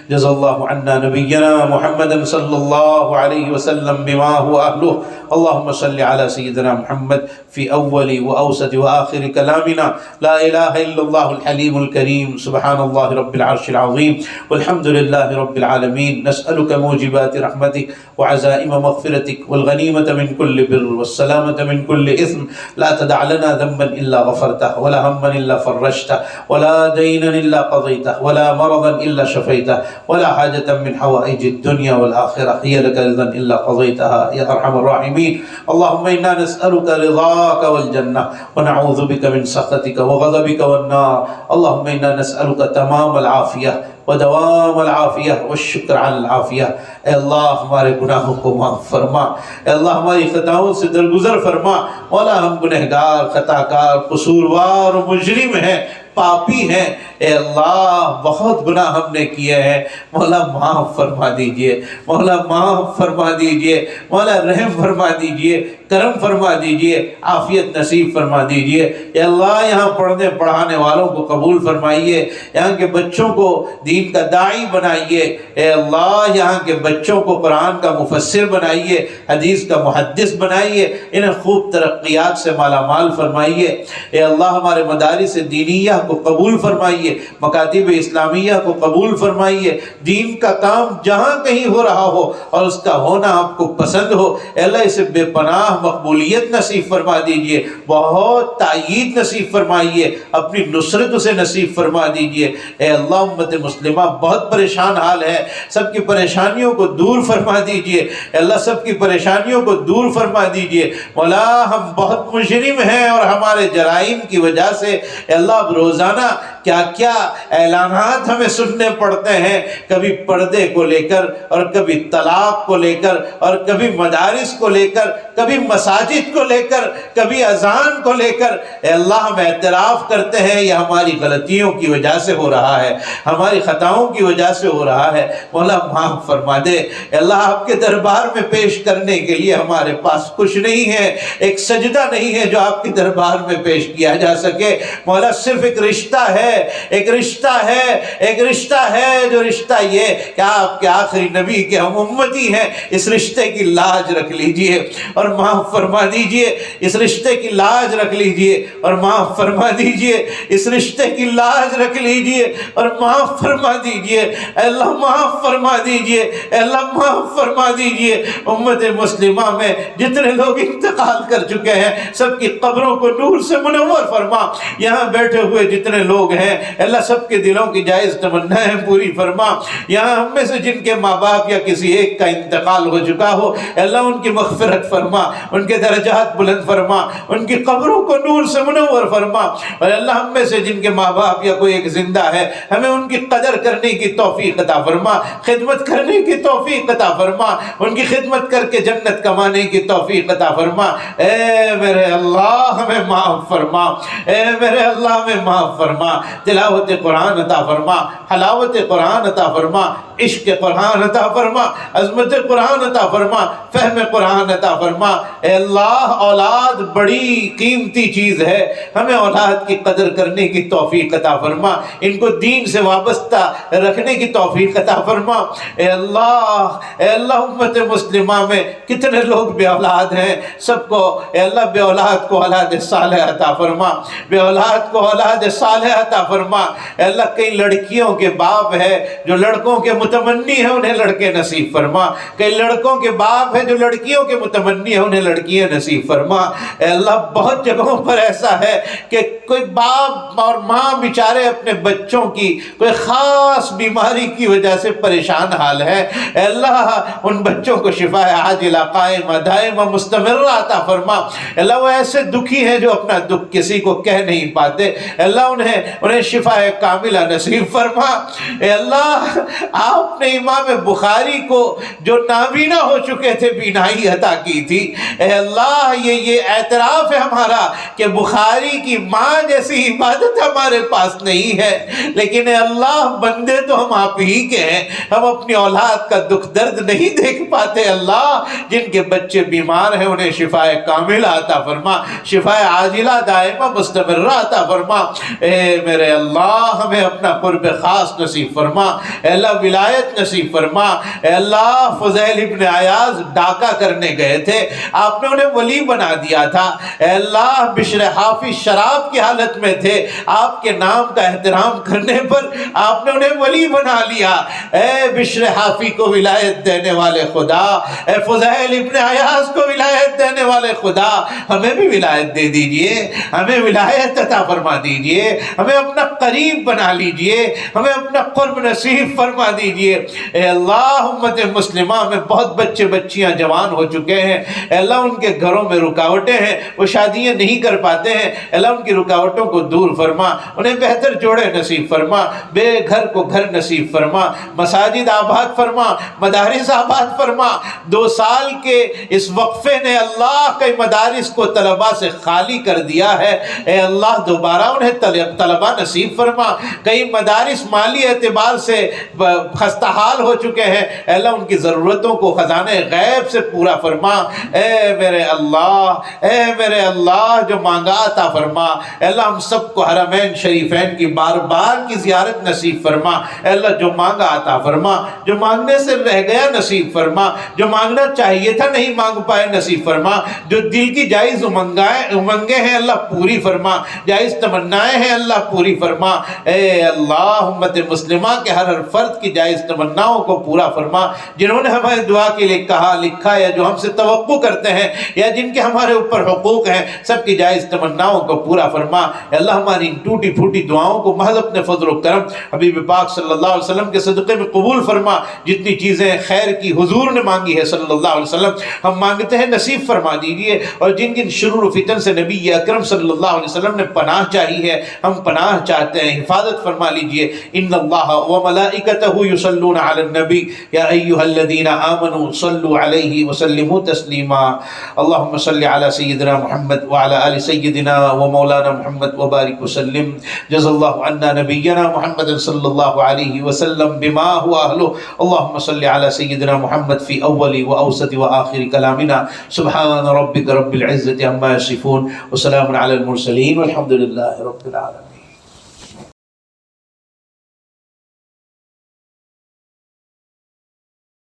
جزا اللہ عنا نبینا محمد صلی اللہ علیہ وسلم بما هو أهله۔ اللهم صل على سيدنا محمد في أول وأوسط وآخر كلامنا، لا إله إلا الله الحليم الكريم، سبحان الله رب العرش العظيم، والحمد لله رب العالمين۔ نسألك موجبات رحمتك وعزائم مغفرتك والغنيمة من كل بر والسلامة من كل إثم، لا تدع لنا ذنبا إلا غفرته، ولا هما إلا فرجته، ولا دينا إلا قضيته، ولا مرضا إلا شفيته، ولا حاجة من حوائج الدنيا والآخرة هي لك رضا إلا قضيتها يا أرحم الراحمين۔ اللهم إنا نسألك رضاك والجنة ونعوذ بك من سخطك وغضبك والنار۔ اللهم إنا نسألك تمام العافية ودوام العافیہ والشکر علی العافیہ۔ اے اللہ ہمارے گناہوں کو معاف فرما، اے اللہ ہماری خطاؤں سے درگزر فرما۔ مولا ہم گنہگار، خطاکار، قصوروار و مجرم ہیں، پاپی ہیں، اے اللہ بہت گناہ ہم نے کیے ہیں، مولا معاف فرما دیجئے، مولا معاف فرما دیجئے، مولا رحم فرما دیجئے، کرم فرما دیجئے، عافیت نصیب فرما دیجئے۔ اے اللہ یہاں پڑھنے پڑھانے والوں کو قبول فرمائیے، یہاں کے بچوں کو دین کا داعی بنائیے، اے اللہ یہاں کے بچوں کو قرآن کا مفسر بنائیے، حدیث کا محدث بنائیے، انہیں خوب ترقیات سے مالا مال فرمائیے۔ اے اللہ ہمارے مدارس دینیہ کو قبول فرمائیے، مکاتب اسلامیہ کو قبول فرمائیے، دین کا کام جہاں کہیں ہو رہا ہو اور اس کا ہونا آپ کو پسند ہو، اے اللہ اسے بے پناہ مقبولیت نصیب فرما دیجئے، بہت تائید نصیب فرمائیے، اپنی نصرت اسے نصیب فرما دیجئے۔ اے اللہ امت مسلمہ بہت پریشان حال ہے، سب کی پریشانیوں کو دور فرما دیجئے، اے اللہ سب کی پریشانیوں کو دور فرما دیجئے۔ مولا ہم بہت مجرم ہیں اور ہمارے جرائم کی وجہ سے اے اللہ اب روزانہ کیا کیا اعلانات ہمیں سننے پڑتے ہیں، کبھی پردے کو لے کر اور کبھی طلاق کو لے کر اور کبھی مدارس کو لے کر، کبھی مساجد کو لے کر، کبھی اذان کو لے کر۔ اے اللہ ہم اعتراف کرتے ہیں یہ ہماری غلطیوں کی وجہ سے ہو رہا ہے، ہماری خطاؤں کی وجہ سے ہو رہا ہے، مولا معاف فرما دے۔ اے اللہ آپ کے دربار میں پیش کرنے کے لیے ہمارے پاس کچھ نہیں ہے، ایک سجدہ نہیں ہے جو آپ کے دربار میں پیش کیا جا سکے مولا، صرف ایک رشتہ ہے، ایک رشتہ ہے، ایک رشتہ ہے، جو رشتہ یہ کہ آپ کے آخری نبی کے ہم امتی ہیں۔ اس رشتے کی لاج رکھ لیجئے اور معاف فرما دیجئے، اس رشتے کی لاج رکھ لیجئے اور معاف فرما دیجئے، اس رشتے کی لاج رکھ لیجئے اور معاف فرما دیجئے۔ اے اللہ معاف فرما دیجئے، اے اللہ معاف فرما دیجئے۔ امت مسلمہ میں جتنے لوگ انتقال کر چکے ہیں سب کی قبروں کو نور سے منور فرما، یہاں بیٹھے ہوئے جتنے لوگ ہیں اللہ سب کے دلوں کی جائز تمنائیں پوری فرما، یہاں ہم میں سے جن کے ماں باپ یا کسی ایک کا انتقال ہو چکا ہو اللہ ان کی مغفرت فرما، ان کے درجات بلند فرما، ان کی قبروں کو نور سے منور فرما، اور اللہ ہم میں سے جن کے ماں باپ یا کوئی ایک زندہ ہے ہمیں ان کی قدر کرنے کی توفیق عطا فرما، خدمت کرنے کی توفیق عطا فرما، ان کی خدمت کر کے جنت کمانے کی توفیق عطا فرما۔ اے میرے اللہ ہمیں معاف فرما، اے میرے اللہ ہمیں معاف فرما، تلاوت قرآن عطا فرما، حلاوت قرآن عطا فرما، عشق قرآن عطا فرما، عظمت قرآن عطا فرما، فہم قرآن عطا فرما۔ اے اللہ اولاد بڑی قیمتی چیز ہے، ہمیں اولاد کی قدر کرنے کی توفیق عطا فرما، ان کو دین سے وابستہ رکھنے کی توفیق عطا فرما۔ اے اللہ امت مسلمہ میں کتنے لوگ بے اولاد ہیں، سب کو اے اللہ بے اولاد کو اولاد صالح عطا فرما، بے اولاد کو اولاد صالح عطا فرما۔ اے اللہ کئی لڑکیوں کے باپ ہے جو لڑکوں کے متمنی ہیں انہیں لڑکے نصیب فرما، کئی لڑکوں کے باپ ہے جو لڑکیوں کے متمنی ہیں انہیں لڑکیاں نصیب فرما۔ اے اللہ بہت جگہوں پر ایسا ہے کہ کوئی باپ اور ماں بیچارے اپنے بچوں کی کوئی خاص بیماری کی وجہ سے پریشان حال ہے، اے اللہ ان بچوں کو شفا عاجلہ قائمہ دائمہ مستمرہ عطا فرما۔ اے اللہ وہ ایسے دکھی ہیں جو اپنا دکھ کسی کو کہہ نہیں پاتے، اے اللہ انہیں شفا کاملہ نصیب فرما۔ اے اللہ آپ نے امام بخاری کو جو نابینا ہو چکے تھے بینائی عطا کی تھی، اے اللہ یہ اعتراف ہے ہمارا کہ بخاری کی ماں جیسی عبادت ہمارے پاس نہیں ہے، لیکن اے اللہ بندے تو ہم آپ ہی کے ہیں، ہم اپنی اولاد کا دکھ درد نہیں دیکھ پاتے۔ اللہ جن کے بچے بیمار ہیں انہیں شفا کاملہ عطا فرما، شفا عاجلہ دائمہ مستمرہ عطا فرما۔ اے میرے اللہ ہمیں اپنا قرب خاص نصیب فرما، اے اللہ ولایت نصیب فرما۔ اے اللہ فضیل ابن عیاض ڈاکہ کرنے گئے تھے، آپ نے انہیں ولی بنا دیا تھا۔ اے اللہ بشر حافظ شراب کی حالت میں تھے، آپ کے نام کا احترام کرنے پر آپ نے انہیں ولی بنا لیا۔ اے بشر حافظ کو ولایت دینے والے خدا، اے فضیل ابن عیاض کو ولایت دینے والے خدا، ہمیں بھی ولایت دے دیجئے، ہمیں ولایت عطا فرما دیجئے، ہمیں اپنا قریب بنا لیجئے، ہمیں اپنا قرب نصیب فرما دیجئے۔ اے اللہ امت مسلمہ میں بہت بچے بچیاں جوان ہو چکے ہیں، اے اللہ ان کے گھروں میں رکاوٹیں ہیں، وہ شادیاں نہیں کر پاتے ہیں، اے اللہ ان کی رکاوٹوں کو دور فرما، انہیں بہتر جوڑے نصیب فرما، بے گھر کو گھر نصیب فرما، مساجد آباد فرما، مدارس آباد فرما۔ 2 سال کے اس وقفے نے اللہ کئی مدارس کو طلباء سے خالی کر دیا ہے، اے اللہ دوبارہ انہیں طلباء نصیب فرما۔ کئی مدارس مالی اعتبار سے خستہ حال ہو چکے ہیں، اے اللہ ان کی ضرورتوں کو خزانہ غیب سے پورا فرما۔ اے میرے اللہ جو مانگا عطا فرما، اے اللہ ہم سب کو حرمین شریفین کی بار بار کی زیارت نصیب فرما۔ اے اللہ جو مانگا عطا فرما، جو مانگنے سے رہ گیا نصیب فرما، جو مانگنا چاہیے تھا نہیں مانگ پائے نصیب فرما، جو دل کی جائز امنگیں ہیں اللہ پوری فرما، جائز تمنائیں ہیں اللہ پوری فرما۔ اے اللہ امت مسلمہ کے ہر فرد کی جائز جائز تمناؤں کو پورا فرما، جنہوں نے ہمیں دعا کے لیے کہا لکھا یا جو ہم سے توقع کرتے ہیں یا جن کے ہمارے اوپر حقوق ہیں، سب کی جائز تمناؤں کو پورا فرما۔ اے اللہ ہماری ان ٹوٹی پھوٹی دعاؤں کو محض اپنے فضل و کرم حبیب پاک صلی اللہ علیہ وسلم کے صدقے میں قبول فرما۔ جتنی چیزیں خیر کی حضور نے مانگی ہے صلی اللہ علیہ وسلم، ہم مانگتے ہیں نصیب فرما دیجئے، اور جن جن شرور و فتن سے نبی اکرم صلی اللہ علیہ وسلم نے پناہ چاہی ہے، ہم پناہ چاہتے ہیں، حفاظت فرما لیجئے۔ ان اللہ وملائکتہ یصلون علی النبی یا ایھا الذین آمنوا صلوا علیہ وسلموا تسلیما۔ اللہم صل علی سیدنا محمد وعلی آل سیدنا ومولانا محمد وبارک وسلم۔ جزا اللہ عنا نبینا محمد صلی اللہ علیہ وسلم بما هو اہلہ۔ اللہم صل علی سیدنا محمد فی اول و اوسط و آخر کلامنا۔ سبحان ربک رب العزة عما یصفون وسلام علی المرسلین والحمد للہ رب العالمین۔